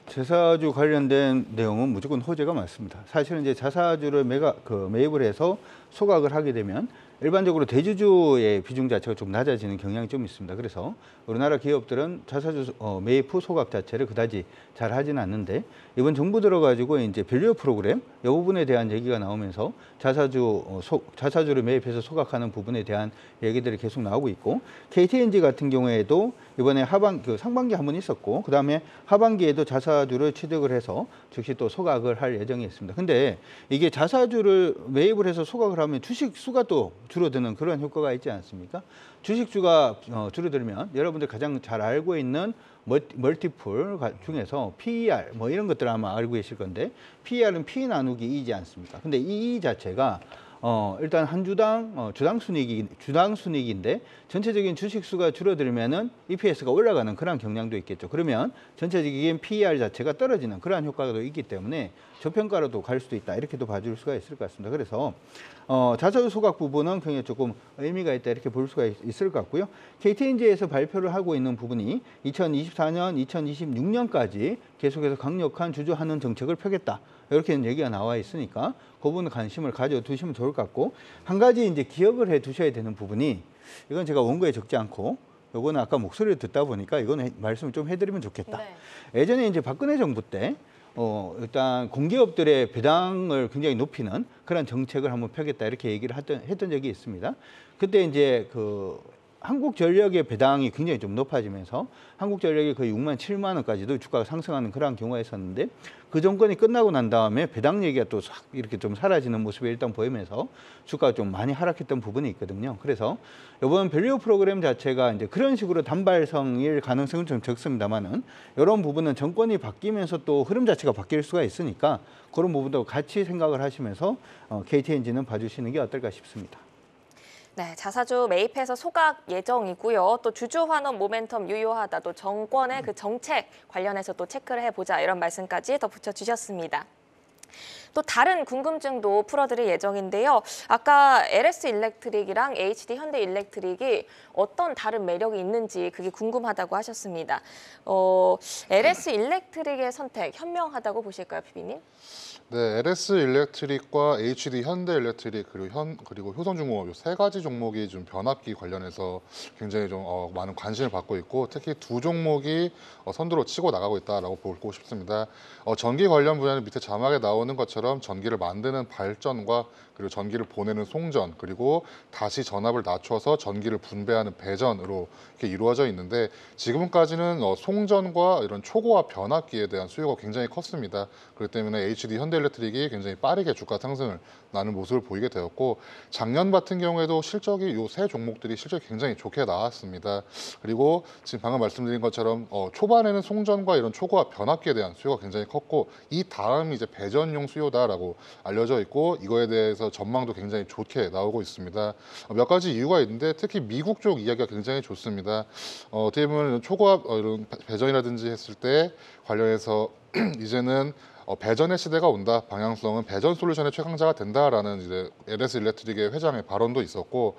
자사주 관련된 내용은 무조건 호재가 많습니다. 사실은 이제 자사주를 매입을 해서 소각을 하게 되면 일반적으로 대주주의 비중 자체가 좀 낮아지는 경향이 좀 있습니다. 그래서 우리나라 기업들은 자사주 매입 후 소각 자체를 그다지 잘 하지는 않는데 이번 정부 들어가지고 이제 밸류 프로그램 이 부분에 대한 얘기가 나오면서 자사주를 매입해서 소각하는 부분에 대한 얘기들이 계속 나오고 있고 KTNG 같은 경우에도 이번에 상반기 한 번 있었고 그다음에 하반기에도 자사주를 취득을 해서 즉시 또 소각을 할 예정이 있습니다. 근데 이게 자사주를 매입을 해서 소각을 하면 주식 수가 또 줄어드는 그런 효과가 있지 않습니까? 주식수가 줄어들면 여러분들 가장 잘 알고 있는 멀티플 중에서 PER 뭐 이런 것들 아마 알고 계실 건데 PER은 P 나누기 E지 않습니까? 근데 이 E 자체가 일단 한 주당 주당 순이익인데 전체적인 주식 수가 줄어들면은 EPS가 올라가는 그런 경향도 있겠죠. 그러면 전체적인 PER 자체가 떨어지는 그러한 효과도 있기 때문에 저평가로도 갈 수도 있다. 이렇게도 봐줄 수가 있을 것 같습니다. 그래서 자사주 소각 부분은 굉장히 조금 의미가 있다. 이렇게 볼 수가 있을 것 같고요. KTNG에서 발표를 하고 있는 부분이 2024년, 2026년까지 계속해서 강력한 주주환원 정책을 펴겠다. 이렇게 얘기가 나와 있으니까 그 부분에 관심을 가져두시면 좋을 것 같고, 한 가지 이제 기억을 해 두셔야 되는 부분이, 이건 제가 원고에 적지 않고 요거는 아까 목소리를 듣다 보니까 이거는 말씀을 좀 해드리면 좋겠다. 네. 예전에 이제 박근혜 정부 때 일단 공기업들의 배당을 굉장히 높이는 그런 정책을 한번 펴겠다 이렇게 얘기를 했던 적이 있습니다. 그때 이제 한국전력의 배당이 굉장히 좀 높아지면서 한국전력이 거의 6만 7만 원까지도 주가가 상승하는 그런 경우가 있었는데, 그 정권이 끝나고 난 다음에 배당 얘기가 또 싹 이렇게 좀 사라지는 모습이 일단 보이면서 주가가 좀 많이 하락했던 부분이 있거든요. 그래서 이번 밸류 프로그램 자체가 이제 그런 식으로 단발성일 가능성은 좀 적습니다만은, 이런 부분은 정권이 바뀌면서 또 흐름 자체가 바뀔 수가 있으니까 그런 부분도 같이 생각을 하시면서 KTNG는 봐주시는 게 어떨까 싶습니다. 네, 자사주 매입해서 소각 예정이고요. 또 주주 환원 모멘텀 유효하다. 또 정권의 그 정책 관련해서 또 체크를 해보자. 이런 말씀까지 덧붙여 주셨습니다. 또 다른 궁금증도 풀어드릴 예정인데요. 아까 LS 일렉트릭이랑 HD 현대 일렉트릭이 어떤 다른 매력이 있는지 그게 궁금하다고 하셨습니다. LS 일렉트릭의 선택 현명하다고 보실까요, PB님? 네, LS 일렉트릭과 HD 현대 일렉트릭 그리고 효성중공업 이 세 가지 종목이 좀 변압기 관련해서 굉장히 좀 많은 관심을 받고 있고, 특히 두 종목이 선두로 치고 나가고 있다라고 보고 싶습니다. 전기 관련 분야는 밑에 자막에 나오는 것처럼 전기를 만드는 발전과 그리고 전기를 보내는 송전, 그리고 다시 전압을 낮춰서 전기를 분배하는 배전으로 이렇게 이루어져 있는데, 지금까지는 송전과 이런 초고압 변압기에 대한 수요가 굉장히 컸습니다. 그렇기 때문에 HD 현대일렉트릭이 굉장히 빠르게 주가 상승을 나는 모습을 보이게 되었고, 작년 같은 경우에도 실적이 이 세 종목들이 실적이 굉장히 좋게 나왔습니다. 그리고 지금 방금 말씀드린 것처럼 초반에는 송전과 이런 초고압 변압기에 대한 수요가 굉장히 컸고, 이 다음이 이제 배전용 수요다라고 알려져 있고, 이거에 대해서 전망도 굉장히 좋게 나오고 있습니다. 몇 가지 이유가 있는데, 특히 미국 쪽 이야기가 굉장히 좋습니다. 어떻게 보면 초고압 이런 배전이라든지 했을 때 관련해서 이제는 배전의 시대가 온다. 방향성은 배전 솔루션의 최강자가 된다라는 이제 LS 일렉트릭의 회장의 발언도 있었고,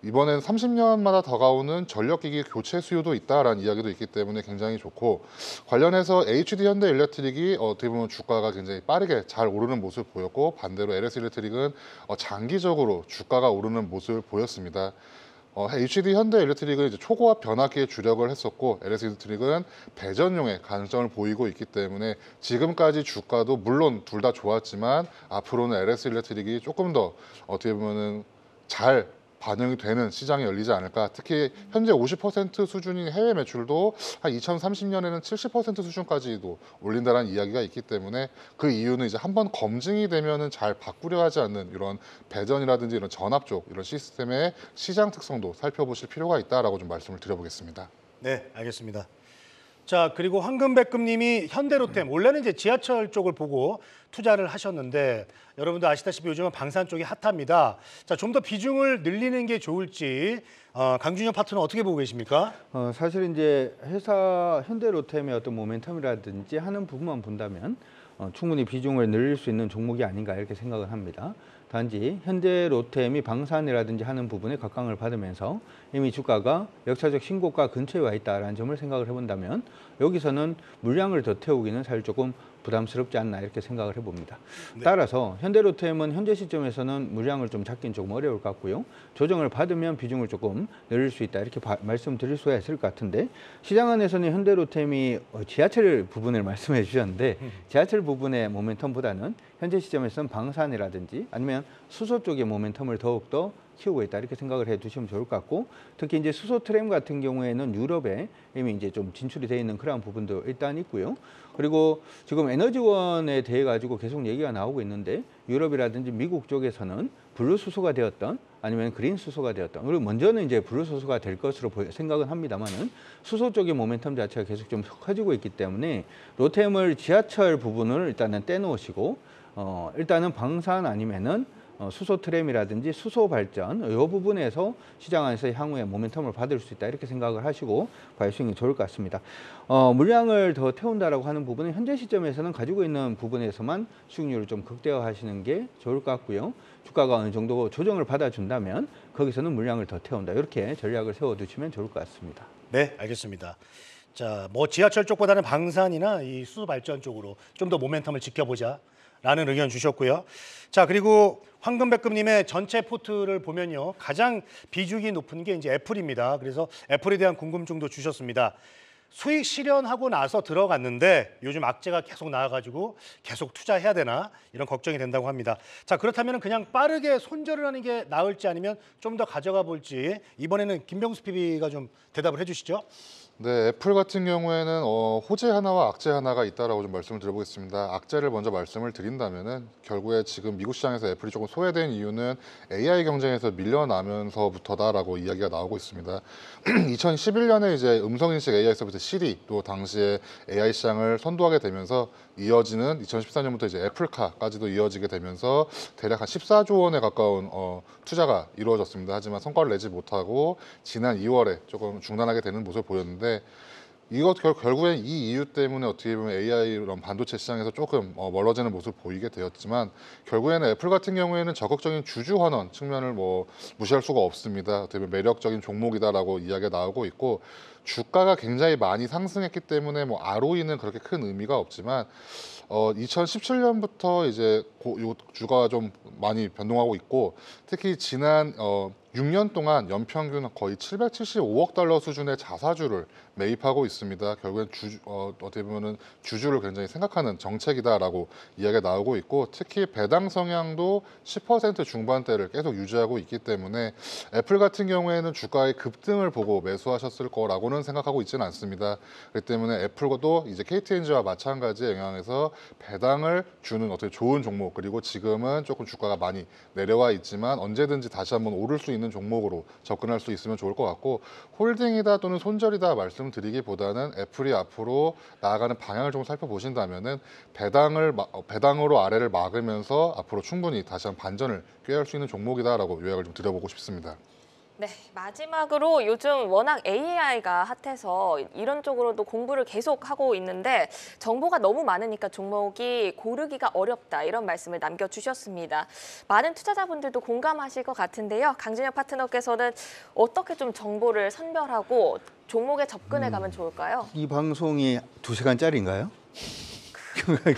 이번엔 30년마다 다가오는 전력기기 교체 수요도 있다라는 이야기도 있기 때문에 굉장히 좋고, 관련해서 HD 현대 일렉트릭이 어떻게 보면 주가가 굉장히 빠르게 잘 오르는 모습을 보였고, 반대로 LS 일렉트릭은 장기적으로 주가가 오르는 모습을 보였습니다. HD 현대 일렉트릭은 이제 초고압 변압기에 주력을 했었고, LS 일렉트릭은 배전용의 가능성을 보이고 있기 때문에 지금까지 주가도 물론 둘 다 좋았지만 앞으로는 LS 일렉트릭이 조금 더 어떻게 보면은 잘 반영이 되는 시장이 열리지 않을까. 특히 현재 50% 수준인 해외 매출도 한 2030년에는 70% 수준까지도 올린다는 이야기가 있기 때문에, 그 이유는 이제 한번 검증이 되면은 잘 바꾸려 하지 않는 이런 배전이라든지 이런 전압 쪽 이런 시스템의 시장 특성도 살펴보실 필요가 있다라고 좀 말씀을 드려보겠습니다. 네, 알겠습니다. 자, 그리고 황금백금님이 현대로템, 원래는 이제 지하철 쪽을 보고 투자를 하셨는데, 여러분도 아시다시피 요즘은 방산 쪽이 핫합니다. 자, 좀 더 비중을 늘리는 게 좋을지 강준영 파트너 어떻게 보고 계십니까? 사실 이제 회사 현대로템의 어떤 모멘텀이라든지 하는 부분만 본다면 충분히 비중을 늘릴 수 있는 종목이 아닌가 이렇게 생각을 합니다. 단지 현대로템이 방산이라든지 하는 부분에 각광을 받으면서 이미 주가가 역사적 신고가 근처에 와 있다는 점을 생각을 해본다면, 여기서는 물량을 더 태우기는 사실 조금 부담스럽지 않나 이렇게 생각을 해봅니다. 네. 따라서 현대로템은 현재 시점에서는 물량을 좀 잡긴 조금 어려울 것 같고요. 조정을 받으면 비중을 조금 늘릴 수 있다 이렇게 말씀드릴 수가 있을 것 같은데, 시장 안에서는 현대로템이 지하철 부분을 말씀해 주셨는데, 지하철 부분의 모멘텀보다는 현재 시점에서는 방산이라든지 아니면 수소 쪽의 모멘텀을 더욱더 키우고 있다 이렇게 생각을 해두시면 좋을 것 같고, 특히 이제 수소 트램 같은 경우에는 유럽에 이미 이제 좀 진출이 되어 있는 그런 부분도 일단 있고요. 그리고 지금 에너지원에 대해 가지고 계속 얘기가 나오고 있는데, 유럽이라든지 미국 쪽에서는 블루 수소가 되었던 아니면 그린 수소가 되었던, 그리고 먼저는 이제 블루 수소가 될 것으로 생각은 합니다만은, 수소 쪽의 모멘텀 자체가 계속 좀 커지고 있기 때문에 로템을 지하철 부분을 일단은 떼놓으시고 일단은 방산 아니면은 수소 트램이라든지 수소 발전 이 부분에서 시장 안에서 향후에 모멘텀을 받을 수 있다 이렇게 생각을 하시고 바이오스윙이 좋을 것 같습니다. 물량을 더 태운다라고 하는 부분은 현재 시점에서는 가지고 있는 부분에서만 수익률을 좀 극대화하시는 게 좋을 것 같고요. 주가가 어느 정도 조정을 받아준다면 거기서는 물량을 더 태운다 이렇게 전략을 세워두시면 좋을 것 같습니다. 네, 알겠습니다. 자, 뭐 지하철 쪽보다는 방산이나 이 수소 발전 쪽으로 좀 더 모멘텀을 지켜보자라는 의견 주셨고요. 자, 그리고 황금백금님의 전체 포트를 보면요, 가장 비중이 높은 게 이제 애플입니다. 그래서 애플에 대한 궁금증도 주셨습니다. 수익 실현하고 나서 들어갔는데 요즘 악재가 계속 나와가지고 계속 투자해야 되나 이런 걱정이 된다고 합니다. 자, 그렇다면 그냥 빠르게 손절을 하는 게 나을지 아니면 좀 더 가져가 볼지 이번에는 김병수 PB가 좀 대답을 해주시죠. 네, 애플 같은 경우에는 호재 하나와 악재 하나가 있다라고 좀 말씀을 드려보겠습니다. 악재를 먼저 말씀을 드린다면은 결국에 지금 미국 시장에서 애플이 조금 소외된 이유는 AI 경쟁에서 밀려나면서부터다라고 이야기가 나오고 있습니다. 2011년에 이제 음성인식 AI 서비스 시리 또 당시에 AI 시장을 선도하게 되면서 이어지는 2014년부터 이제 애플카까지도 이어지게 되면서 대략 한 14조 원에 가까운 투자가 이루어졌습니다. 하지만 성과를 내지 못하고 지난 2월에 조금 중단하게 되는 모습을 보였는데 이것 결국엔 이 이유 때문에 어떻게 보면 AI 이런 반도체 시장에서 조금 멀어지는 모습을 보이게 되었지만 결국에는 애플 같은 경우에는 적극적인 주주 환원 측면을 뭐 무시할 수가 없습니다. 어떻게 보면 매력적인 종목이다라고 이야기가 나오고 있고 주가가 굉장히 많이 상승했기 때문에 뭐 ROE는 그렇게 큰 의미가 없지만 2017년부터 이제 요 주가가 좀 많이 변동하고 있고 특히 지난 6년 동안 연평균 거의 775억 달러 수준의 자사주를 매입하고 있습니다. 결국엔 어떻게 보면은 주주를 굉장히 생각하는 정책이다라고 이야기가 나오고 있고 특히 배당 성향도 10% 중반대를 계속 유지하고 있기 때문에 애플 같은 경우에는 주가의 급등을 보고 매수하셨을 거라고는 생각하고 있지는 않습니다. 그렇기 때문에 애플도 이제 KTNG와 마찬가지의 영향에서 배당을 주는 어떻게 좋은 종목 그리고 지금은 조금 주가가 많이 내려와 있지만 언제든지 다시 한번 오를 수 있는 종목으로 접근할 수 있으면 좋을 것 같고 홀딩이다 또는 손절이다 말씀드리기보다는 애플이 앞으로 나아가는 방향을 좀 살펴보신다면은 배당으로 아래를 막으면서 앞으로 충분히 다시 한번 반전을 꾀할 수 있는 종목이다라고 요약을 좀 드려보고 싶습니다. 네, 마지막으로 요즘 워낙 AI가 핫해서 이런 쪽으로도 공부를 계속 하고 있는데 정보가 너무 많으니까 종목이 고르기가 어렵다 이런 말씀을 남겨주셨습니다. 많은 투자자분들도 공감하실 것 같은데요. 강진혁 파트너께서는 어떻게 좀 정보를 선별하고 종목에 접근해 가면 좋을까요? 이 방송이 2시간짜리인가요?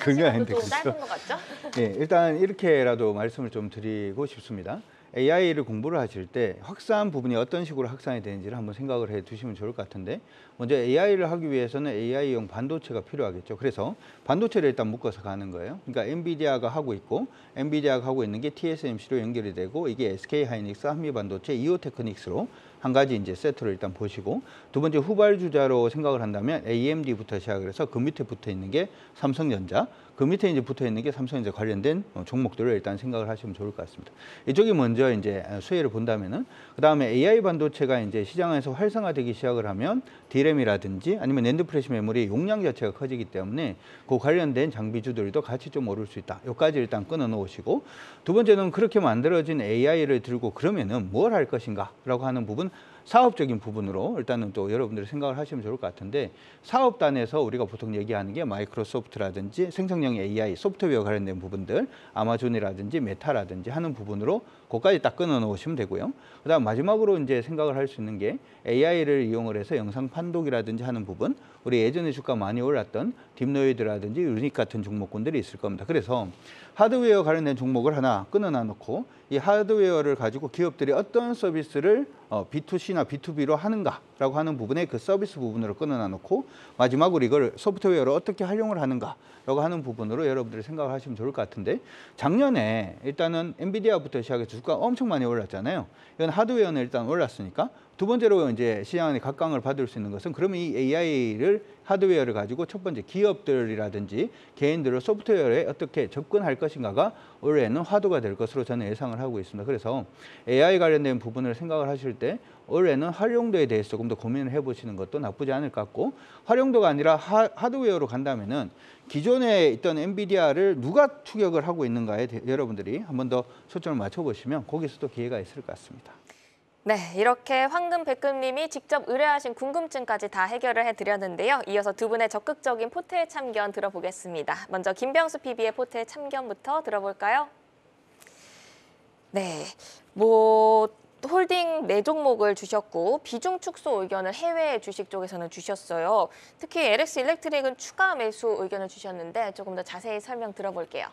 그게 아닌데 좀 짧은 것 같죠? 네, 일단 이렇게라도 말씀을 좀 드리고 싶습니다. AI를 공부를 하실 때 확산 부분이 어떤 식으로 확산이 되는지를 한번 생각을 해 두시면 좋을 것 같은데 먼저 AI를 하기 위해서는 AI용 반도체가 필요하겠죠. 그래서 반도체를 일단 묶어서 가는 거예요. 그러니까 엔비디아가 하고 있고 엔비디아가 하고 있는 게 TSMC로 연결이 되고 이게 SK하이닉스, 한미반도체, 이오테크닉스로 한 가지 이제 세트를 일단 보시고 두 번째 후발주자로 생각을 한다면 AMD부터 시작을 해서 그 밑에 붙어 있는 게 삼성전자, 그 밑에 이제 붙어 있는 게 삼성전자 관련된 종목들을 일단 생각을 하시면 좋을 것 같습니다. 이쪽이 먼저 이제 수혜를 본다면은 그 다음에 AI 반도체가 이제 시장에서 활성화되기 시작을 하면 DRAM이라든지 아니면 낸드 플래시 메모리 용량 자체가 커지기 때문에 그 관련된 장비주들도 같이 좀 오를 수 있다. 여기까지 일단 끊어 놓으시고 두 번째는 그렇게 만들어진 AI를 들고 그러면은 뭘 할 것인가라고 하는 부분. 사업적인 부분으로 일단은 또 여러분들이 생각을 하시면 좋을 것 같은데 사업단에서 우리가 보통 얘기하는 게 마이크로소프트라든지 생성형 AI, 소프트웨어 관련된 부분들, 아마존이라든지 메타라든지 하는 부분으로 그거까지 딱 끊어 놓으시면 되고요. 그다음 마지막으로 이제 생각을 할 수 있는 게 AI를 이용을 해서 영상 판독이라든지 하는 부분, 우리 예전에 주가 많이 올랐던 딥노이드라든지 유닉 같은 종목군들이 있을 겁니다. 그래서 하드웨어 관련된 종목을 하나 끊어놔 놓고 이 하드웨어를 가지고 기업들이 어떤 서비스를 B2C나 B2B로 하는가라고 하는 부분에 그 서비스 부분으로 끊어놔 놓고 마지막으로 이걸 소프트웨어로 어떻게 활용을 하는가라고 하는 부분으로 여러분들이 생각을 하시면 좋을 것 같은데 작년에 일단은 엔비디아부터 시작해서 주가가 엄청 많이 올랐잖아요. 이건 하드웨어는 일단 올랐으니까 두 번째로 이제 시장 안에 각광을 받을 수 있는 것은 그러면 이 AI를 하드웨어를 가지고 첫 번째 기업들이라든지 개인들을 소프트웨어에 어떻게 접근할 것인가가 올해는 화두가 될 것으로 저는 예상을 하고 있습니다. 그래서 AI 관련된 부분을 생각을 하실 때 올해는 활용도에 대해서 조금 더 고민을 해보시는 것도 나쁘지 않을 것 같고 활용도가 아니라 하드웨어로 간다면은 기존에 있던 엔비디아를 누가 추격을 하고 있는가에 여러분들이 한 번 더 초점을 맞춰보시면 거기서도 기회가 있을 것 같습니다. 네, 이렇게 황금백금님이 직접 의뢰하신 궁금증까지 다 해결을 해드렸는데요. 이어서 두 분의 적극적인 포트의 참견 들어보겠습니다. 먼저 김병수 PB의 포트의 참견부터 들어볼까요? 네, 홀딩 4종목을 주셨고 비중 축소 의견을 해외 주식 쪽에서는 주셨어요. 특히 LX 일렉트릭은 추가 매수 의견을 주셨는데 조금 더 자세히 설명 들어볼게요.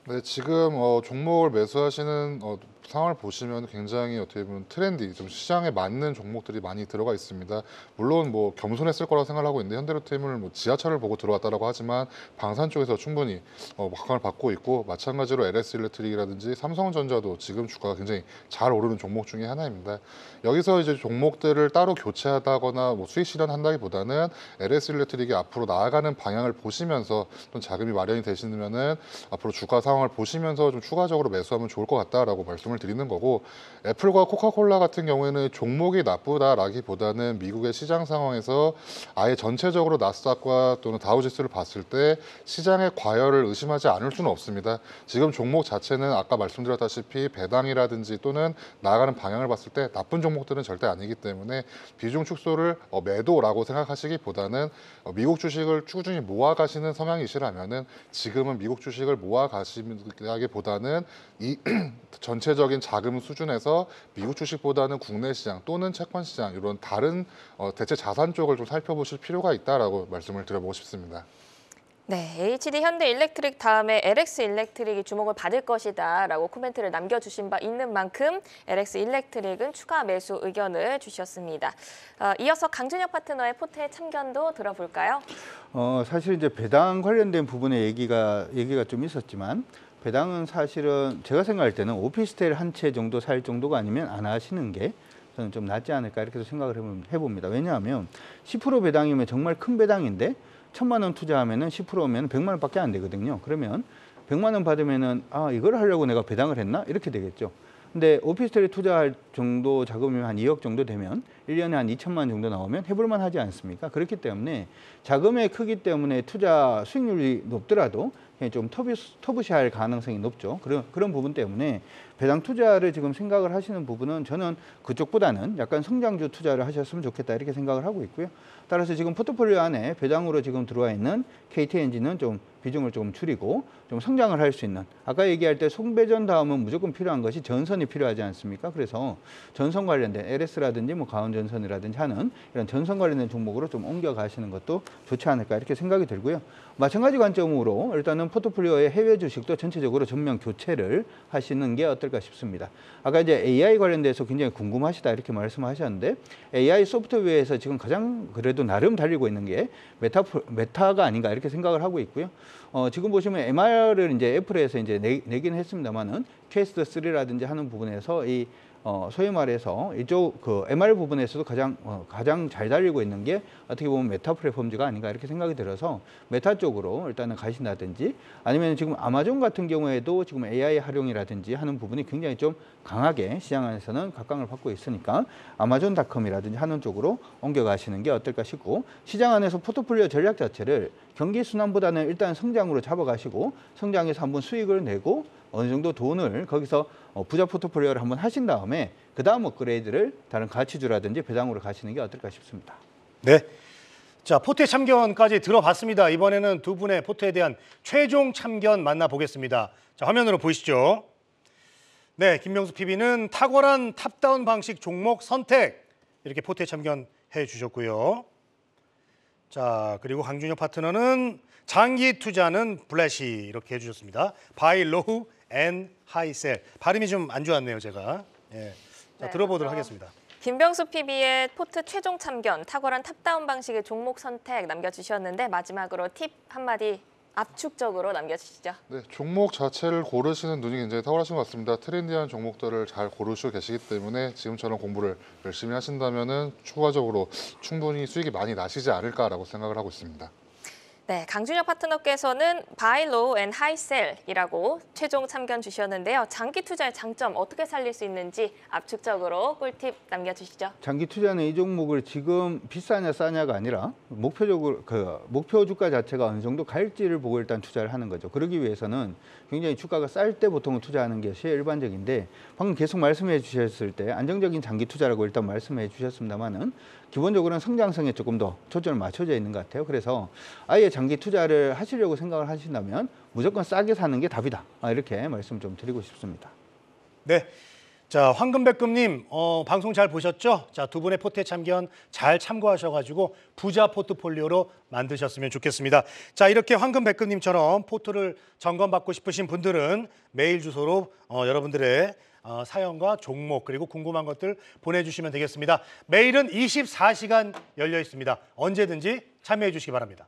네, 지금 종목을 매수하시는 상황을 보시면 굉장히 어떻게 보면 트렌디, 좀 시장에 맞는 종목들이 많이 들어가 있습니다. 물론 뭐 겸손했을 거라고 생각하고 있는데 현대로템을 뭐 지하철을 보고 들어왔다라고 하지만 방산 쪽에서 충분히 각광을 받고 있고 마찬가지로 LS 일렉트릭이라든지 삼성전자도 지금 주가가 굉장히 잘 오르는 종목 중에 하나입니다. 여기서 이제 종목들을 따로 교체하다거나 뭐 수익 실현한다기보다는 LS 일렉트릭이 앞으로 나아가는 방향을 보시면서 또 자금이 마련이 되시면은 앞으로 주가 상황을 보시면서 좀 추가적으로 매수하면 좋을 것 같다라고 말씀을 드리는 거고 애플과 코카콜라 같은 경우에는 종목이 나쁘다라기보다는 미국의 시장 상황에서 아예 전체적으로 나스닥과 또는 다우지수를 봤을 때 시장의 과열을 의심하지 않을 수는 없습니다. 지금 종목 자체는 아까 말씀드렸다시피 배당이라든지 또는 나아가는 방향을 봤을 때 나쁜 종목들은 절대 아니기 때문에 비중 축소를 매도라고 생각하시기보다는 미국 주식을 꾸준히 모아가시는 성향이시라면은 지금은 미국 주식을 모아가시기보다는 이 전체적인 자금 수준에서 미국 주식보다는 국내 시장 또는 채권 시장 이런 다른 대체 자산 쪽을 좀 살펴보실 필요가 있다라고 말씀을 드려보고 싶습니다. 네, HD 현대 일렉트릭 다음에 LX 일렉트릭이 주목을 받을 것이다라고 코멘트를 남겨주신 바 있는 만큼 LX 일렉트릭은 추가 매수 의견을 주셨습니다. 이어서 강준혁 파트너의 포트의 참견도 들어볼까요? 사실 이제 배당 관련된 부분에 얘기가 좀 있었지만 배당은 사실은 제가 생각할 때는 오피스텔 한 채 정도 살 정도가 아니면 안 하시는 게 저는 좀 낫지 않을까 이렇게 생각을 해봅니다. 왜냐하면 10% 배당이면 정말 큰 배당인데 1,000만 원 투자하면은 10%면 100만 원밖에 안 되거든요. 그러면 100만 원 받으면은 이걸 하려고 내가 배당을 했나? 이렇게 되겠죠. 근데 오피스텔에 투자할 정도 자금이면 한 2억 정도 되면 1년에 한 2천만 원 정도 나오면 해볼만 하지 않습니까? 그렇기 때문에 자금의 크기 때문에 투자 수익률이 높더라도 좀 터부시할 가능성이 높죠. 그런 부분 때문에 배당 투자를 지금 생각을 하시는 부분은 저는 그쪽보다는 약간 성장주 투자를 하셨으면 좋겠다 이렇게 생각을 하고 있고요. 따라서 지금 포트폴리오 안에 배당으로 지금 들어와 있는 KT엔진은 좀 비중을 조금 줄이고 좀 성장을 할 수 있는 아까 얘기할 때 송배전 다음은 무조건 필요한 것이 전선이 필요하지 않습니까? 그래서 전선 관련된 LS라든지 뭐 가온전선이라든지 하는 이런 전선 관련된 종목으로 좀 옮겨가시는 것도 좋지 않을까 이렇게 생각이 들고요. 마찬가지 관점으로 일단은 포트폴리오의 해외 주식도 전체적으로 전면 교체를 하시는 게 어떨까 싶습니다. 아까 이제 AI 관련돼서 굉장히 궁금하시다 이렇게 말씀하셨는데 AI 소프트웨어에서 지금 가장 그래도 나름 달리고 있는 게 메타가 아닌가 이렇게 생각을 하고 있고요. 지금 보시면 MR을 이제 애플에서 이제 내긴 했습니다만은 퀘스트 3라든지 하는 부분에서 소위 말해서 이쪽 그 MR 부분에서도 가장 잘 달리고 있는 게 어떻게 보면 메타 플랫폼즈가 아닌가 이렇게 생각이 들어서 메타 쪽으로 일단은 가신다든지 아니면 지금 아마존 같은 경우에도 지금 AI 활용이라든지 하는 부분이 굉장히 좀 강하게 시장 안에서는 각광을 받고 있으니까 아마존닷컴이라든지 하는 쪽으로 옮겨가시는 게 어떨까 싶고 시장 안에서 포트폴리오 전략 자체를 경기 순환보다는 일단 성장으로 잡아가시고 성장해서 한번 수익을 내고 어느 정도 돈을 거기서 부자 포트폴리오를 한번 하신 다음에 그 다음 업그레이드를 다른 가치주라든지 배당으로 가시는 게 어떨까 싶습니다. 네. 자, 포트의 참견까지 들어봤습니다. 이번에는 두 분의 포트에 대한 최종 참견 만나보겠습니다. 자, 화면으로 보시죠. 네, 김명수 PB는 탁월한 탑다운 방식 종목 선택 이렇게 포트에 참견해 주셨고요. 자, 그리고 강준혁 파트너는 장기 투자는 블래시 이렇게 해주셨습니다. 바이 로우 앤 하이셀. 발음이 좀 안 좋았네요, 제가. 예. 자, 네, 들어보도록 하겠습니다. 김병수 PB의 포트 최종 참견, 탁월한 탑다운 방식의 종목 선택 남겨주셨는데 마지막으로 팁 한마디 압축적으로 남겨주시죠. 네, 종목 자체를 고르시는 눈이 굉장히 탁월하신 것 같습니다. 트렌디한 종목들을 잘 고르시고 계시기 때문에 지금처럼 공부를 열심히 하신다면은 추가적으로 충분히 수익이 많이 나시지 않을까라고 생각을 하고 있습니다. 네, 강준혁 파트너께서는 Buy Low and High Sell이라고 최종 참견 주셨는데요. 장기 투자의 장점 어떻게 살릴 수 있는지 압축적으로 꿀팁 남겨주시죠. 장기 투자는 이 종목을 지금 비싸냐 싸냐가 아니라 목표적으로 목표 주가 자체가 어느 정도 갈지를 보고 일단 투자를 하는 거죠. 그러기 위해서는 굉장히 주가가 쌀 때 보통 투자하는 게 제일 일반적인데 방금 계속 말씀해 주셨을 때 안정적인 장기 투자라고 일단 말씀해 주셨습니다만은 기본적으로는 성장성에 조금 더 초점을 맞춰져 있는 것 같아요. 그래서 아예 장기 투자를 하시려고 생각을 하신다면 무조건 싸게 사는 게 답이다. 이렇게 말씀 좀 드리고 싶습니다. 네. 자, 황금백금님, 방송 잘 보셨죠? 자, 두 분의 포트의 참견 잘 참고하셔가지고 부자 포트폴리오로 만드셨으면 좋겠습니다. 자, 이렇게 황금백금님처럼 포트를 점검받고 싶으신 분들은 메일 주소로 여러분들의 사연과 종목 그리고 궁금한 것들 보내주시면 되겠습니다. 메일은 24시간 열려 있습니다. 언제든지 참여해 주시기 바랍니다.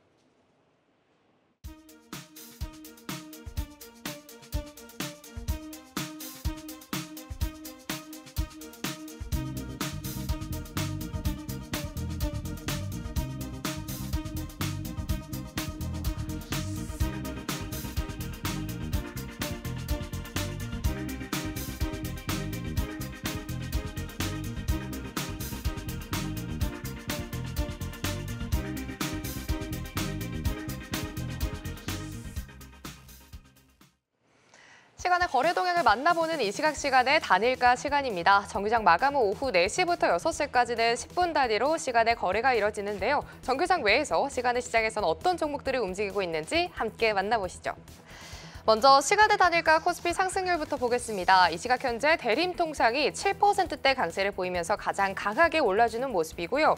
시간의 거래 동향을 만나보는 이 시간의 단일가 시간입니다. 정규장 마감 후 오후 4시부터 6시까지는 10분 단위로 시간의 거래가 이뤄지는데요. 정규장 외에서 시간의 시장에서는 어떤 종목들이 움직이고 있는지 함께 만나보시죠. 먼저 시간의 단일가 코스피 상승률부터 보겠습니다. 이 시각 현재 대림통상이 7%대 강세를 보이면서 가장 강하게 올라주는 모습이고요.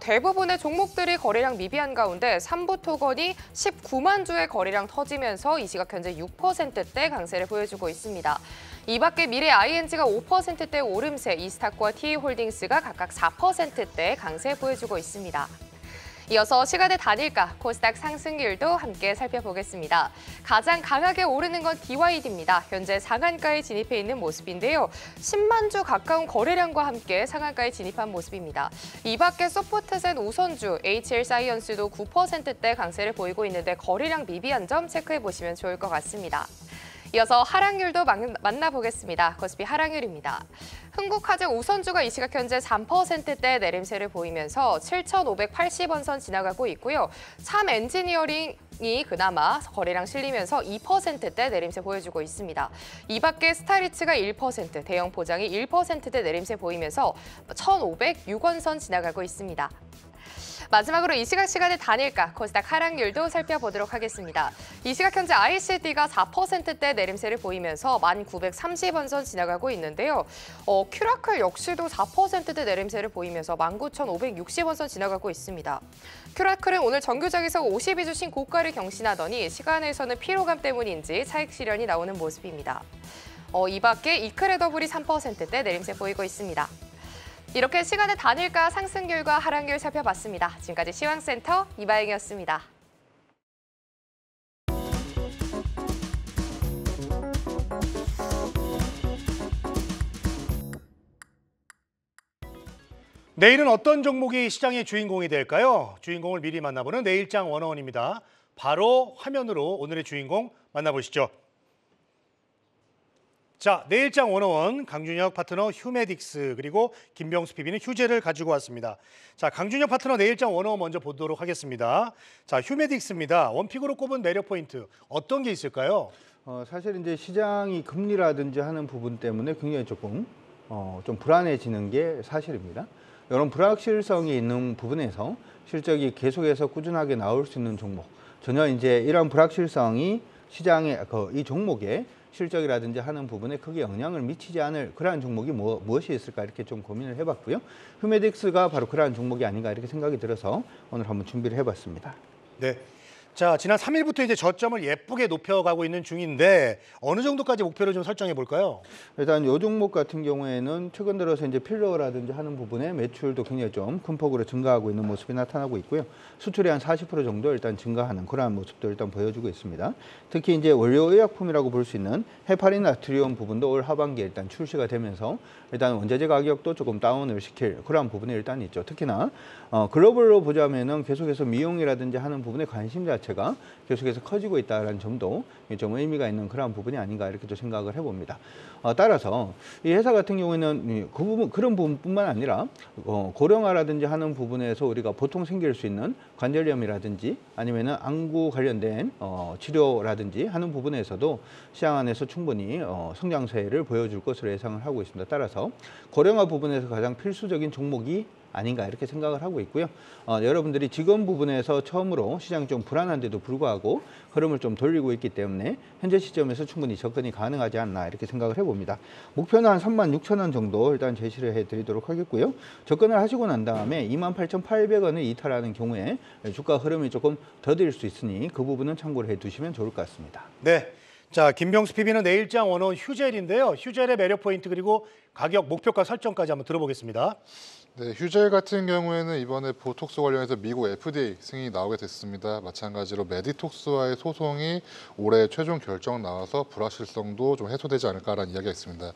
대부분의 종목들이 거래량 미비한 가운데 삼부토건이 19만 주의 거래량 터지면서 이 시각 현재 6%대 강세를 보여주고 있습니다. 이 밖에 미래 ING가 5%대 오름세, 이스타코와 TE홀딩스가 각각 4%대 강세 보여주고 있습니다. 이어서 시간의 단일가, 코스닥 상승률도 함께 살펴보겠습니다. 가장 강하게 오르는 건 DYD입니다. 현재 상한가에 진입해 있는 모습인데요. 10만 주 가까운 거래량과 함께 상한가에 진입한 모습입니다. 이 밖에 소프트셋 우선주, HL사이언스도 9%대 강세를 보이고 있는데 거래량 미비한 점 체크해 보시면 좋을 것 같습니다. 이어서 하락률도 만나보겠습니다. 코스피 하락률입니다. 흥국화재 우선주가 이 시각 현재 3%대 내림세를 보이면서 7,580원 선 지나가고 있고요. 참엔지니어링이 그나마 거래량 실리면서 2%대 내림세 보여주고 있습니다. 이 밖에 스타리츠가 1%, 대형 포장이 1%대 내림세 보이면서 1,506원 선 지나가고 있습니다. 마지막으로 이 시간의 단일가, 코스닥 하락률도 살펴보도록 하겠습니다. 이 시각 현재 ICD가 4%대 내림세를 보이면서 1,930원 선 지나가고 있는데요. 큐라클 역시도 4%대 내림세를 보이면서 19,560원 선 지나가고 있습니다. 큐라클은 오늘 정규장에서 52주 신고가를 경신하더니 시간에서는 피로감 때문인지 차익 실현이 나오는 모습입니다. 이 밖에 이크레더블이 3%대 내림세 보이고 있습니다. 이렇게 시간의 단일가 상승률과 하락률 살펴봤습니다. 지금까지 시황센터 이바영이었습니다. 내일은 어떤 종목이 시장의 주인공이 될까요? 주인공을 미리 만나보는 내일장 101입니다. 바로 화면으로 오늘의 주인공 만나보시죠. 자, 내일장 101 강준혁 파트너 휴메딕스 그리고 김병수 PB는 휴재를 가지고 왔습니다. 자, 강준혁 파트너 내일장 101 먼저 보도록 하겠습니다. 자, 휴메딕스입니다. 원픽으로 꼽은 매력 포인트 어떤 게 있을까요? 사실 이제 시장이 금리라든지 하는 부분 때문에 굉장히 조금 좀 불안해지는 게 사실입니다. 이런 불확실성이 있는 부분에서 실적이 계속해서 꾸준하게 나올 수 있는 종목, 전혀 이제 이런 불확실성이 시장의 이 종목에 실적이라든지 하는 부분에 크게 영향을 미치지 않을 그러한 종목이 무엇이 있을까 이렇게 좀 고민을 해봤고요. 휴메딕스가 바로 그러한 종목이 아닌가 이렇게 생각이 들어서 오늘 한번 준비를 해봤습니다. 네, 자, 지난 3일부터 이제 저점을 예쁘게 높여가고 있는 중인데 어느 정도까지 목표를 좀 설정해 볼까요? 일단 요 종목 같은 경우에는 최근 들어서 이제 필러라든지 하는 부분에 매출도 굉장히 좀 큰 폭으로 증가하고 있는 모습이 나타나고 있고요. 수출이 한 40% 정도 일단 증가하는 그러한 모습도 일단 보여주고 있습니다. 특히 이제 원료의약품이라고 볼 수 있는 헤파린 나트륨 부분도 올 하반기에 일단 출시가 되면서 일단 원자재 가격도 조금 다운을 시킬 그러한 부분이 일단 있죠. 특히나 글로벌로 보자면은 계속해서 미용이라든지 하는 부분에 관심 자체가 계속해서 커지고 있다는 점도 좀 의미가 있는 그러한 부분이 아닌가 이렇게 또 생각을 해봅니다. 따라서 이 회사 같은 경우에는 그 부분 그런 부분뿐만 아니라 고령화라든지 하는 부분에서 우리가 보통 생길 수 있는 관절염이라든지 아니면은 안구 관련된 치료라든지 하는 부분에서도 시장 안에서 충분히 성장세를 보여줄 것으로 예상을 하고 있습니다. 따라서 고령화 부분에서 가장 필수적인 종목이 아닌가 이렇게 생각을 하고 있고요. 여러분들이 지금 부분에서 처음으로 시장이 좀 불안한데도 불구하고 흐름을 좀 돌리고 있기 때문에 현재 시점에서 충분히 접근이 가능하지 않나 이렇게 생각을 해봅니다. 목표는 한 36,000원 정도 일단 제시를 해드리도록 하겠고요. 접근을 하시고 난 다음에 28,800원을 이탈하는 경우에 주가 흐름이 조금 더딜 수 있으니 그 부분은 참고를 해두시면 좋을 것 같습니다. 네. 자, 김병수 PB는 내일장 원원 휴젤인데요. 휴젤의 매력 포인트 그리고 가격 목표가 설정까지 한번 들어보겠습니다. 네, 휴젤 같은 경우에는 이번에 보톡스 관련해서 미국 FDA 승인이 나오게 됐습니다. 마찬가지로 메디톡스와의 소송이 올해 최종 결정 나와서 불확실성도 좀 해소되지 않을까라는 이야기가 있습니다.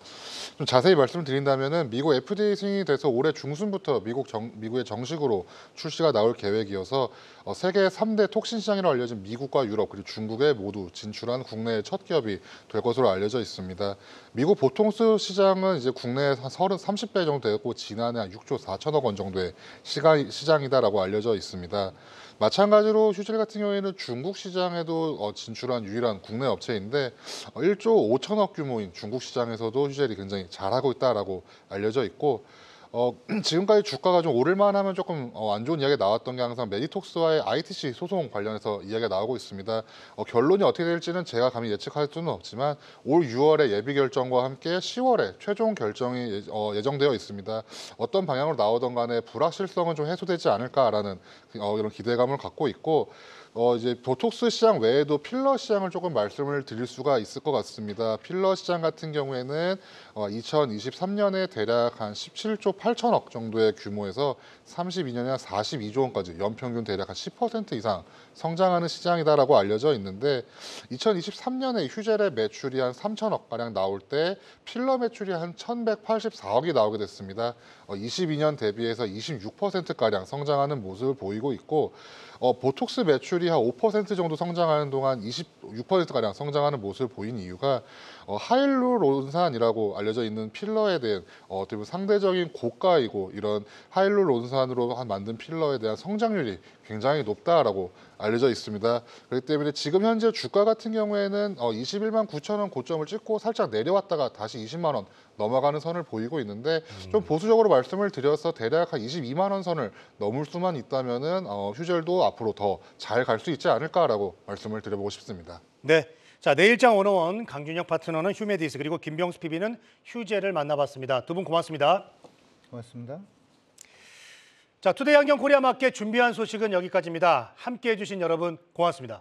좀 자세히 말씀드린다면은 미국 FDA 승인이 돼서 올해 중순부터 미국에 정식으로 출시가 나올 계획이어서 세계 3대 톡신 시장이라고 알려진 미국과 유럽 그리고 중국에 모두 진출한 국내의 첫 기업이 될 것으로 알려져 있습니다. 미국 보톡스 시장은 이제 국내에 한 30배 정도 되고 지난해 한 6조 4천억 원 정도의 시장이다라고 알려져 있습니다. 마찬가지로 휴젤 같은 경우에는 중국 시장에도 진출한 유일한 국내 업체인데 1조 5천억 규모인 중국 시장에서도 휴젤이 굉장히 잘하고 있다라고 알려져 있고 지금까지 주가가 좀 오를만 하면 조금 안 좋은 이야기가 나왔던 게 항상 메디톡스와의 ITC 소송 관련해서 이야기가 나오고 있습니다. 결론이 어떻게 될지는 제가 감히 예측할 수는 없지만 올 6월에 예비 결정과 함께 10월에 최종 결정이 예정되어 있습니다. 어떤 방향으로 나오던 간에 불확실성은 좀 해소되지 않을까라는 이런 기대감을 갖고 있고 이제 보톡스 시장 외에도 필러 시장을 조금 말씀을 드릴 수가 있을 것 같습니다. 필러 시장 같은 경우에는 2023년에 대략 한 17조 8천억 정도의 규모에서 32년에 한 42조 원까지 연평균 대략 한 10% 이상 성장하는 시장이다라고 알려져 있는데 2023년에 휴젤의 매출이 한 3천억 가량 나올 때 필러 매출이 한 1,184억이 나오게 됐습니다. 22년 대비해서 26%가량 성장하는 모습을 보이고 있고 보톡스 매출이 한 5% 정도 성장하는 동안 26%가량 성장하는 모습을 보인 이유가 하일루론산이라고 알려져 있는 필러에 대한 어떻게 보면 상대적인 고가이고 이런 하일루론산으로 만든 필러에 대한 성장률이 굉장히 높다라고 알려져 있습니다. 그렇기 때문에 지금 현재 주가 같은 경우에는 21만 9천 원 고점을 찍고 살짝 내려왔다가 다시 20만 원 넘어가는 선을 보이고 있는데 좀 보수적으로 말씀을 드려서 대략 한 22만 원 선을 넘을 수만 있다면은 휴젤도 앞으로 더 잘 갈 수 있지 않을까라고 말씀을 드려보고 싶습니다. 네. 자, 내일장 원어원 강준혁 파트너는 휴메디스 그리고 김병수 PB는 휴젤을 만나봤습니다. 두 분 고맙습니다. 고맙습니다. 자, 투데이 환경 코리아 마켓 준비한 소식은 여기까지입니다. 함께해 주신 여러분 고맙습니다.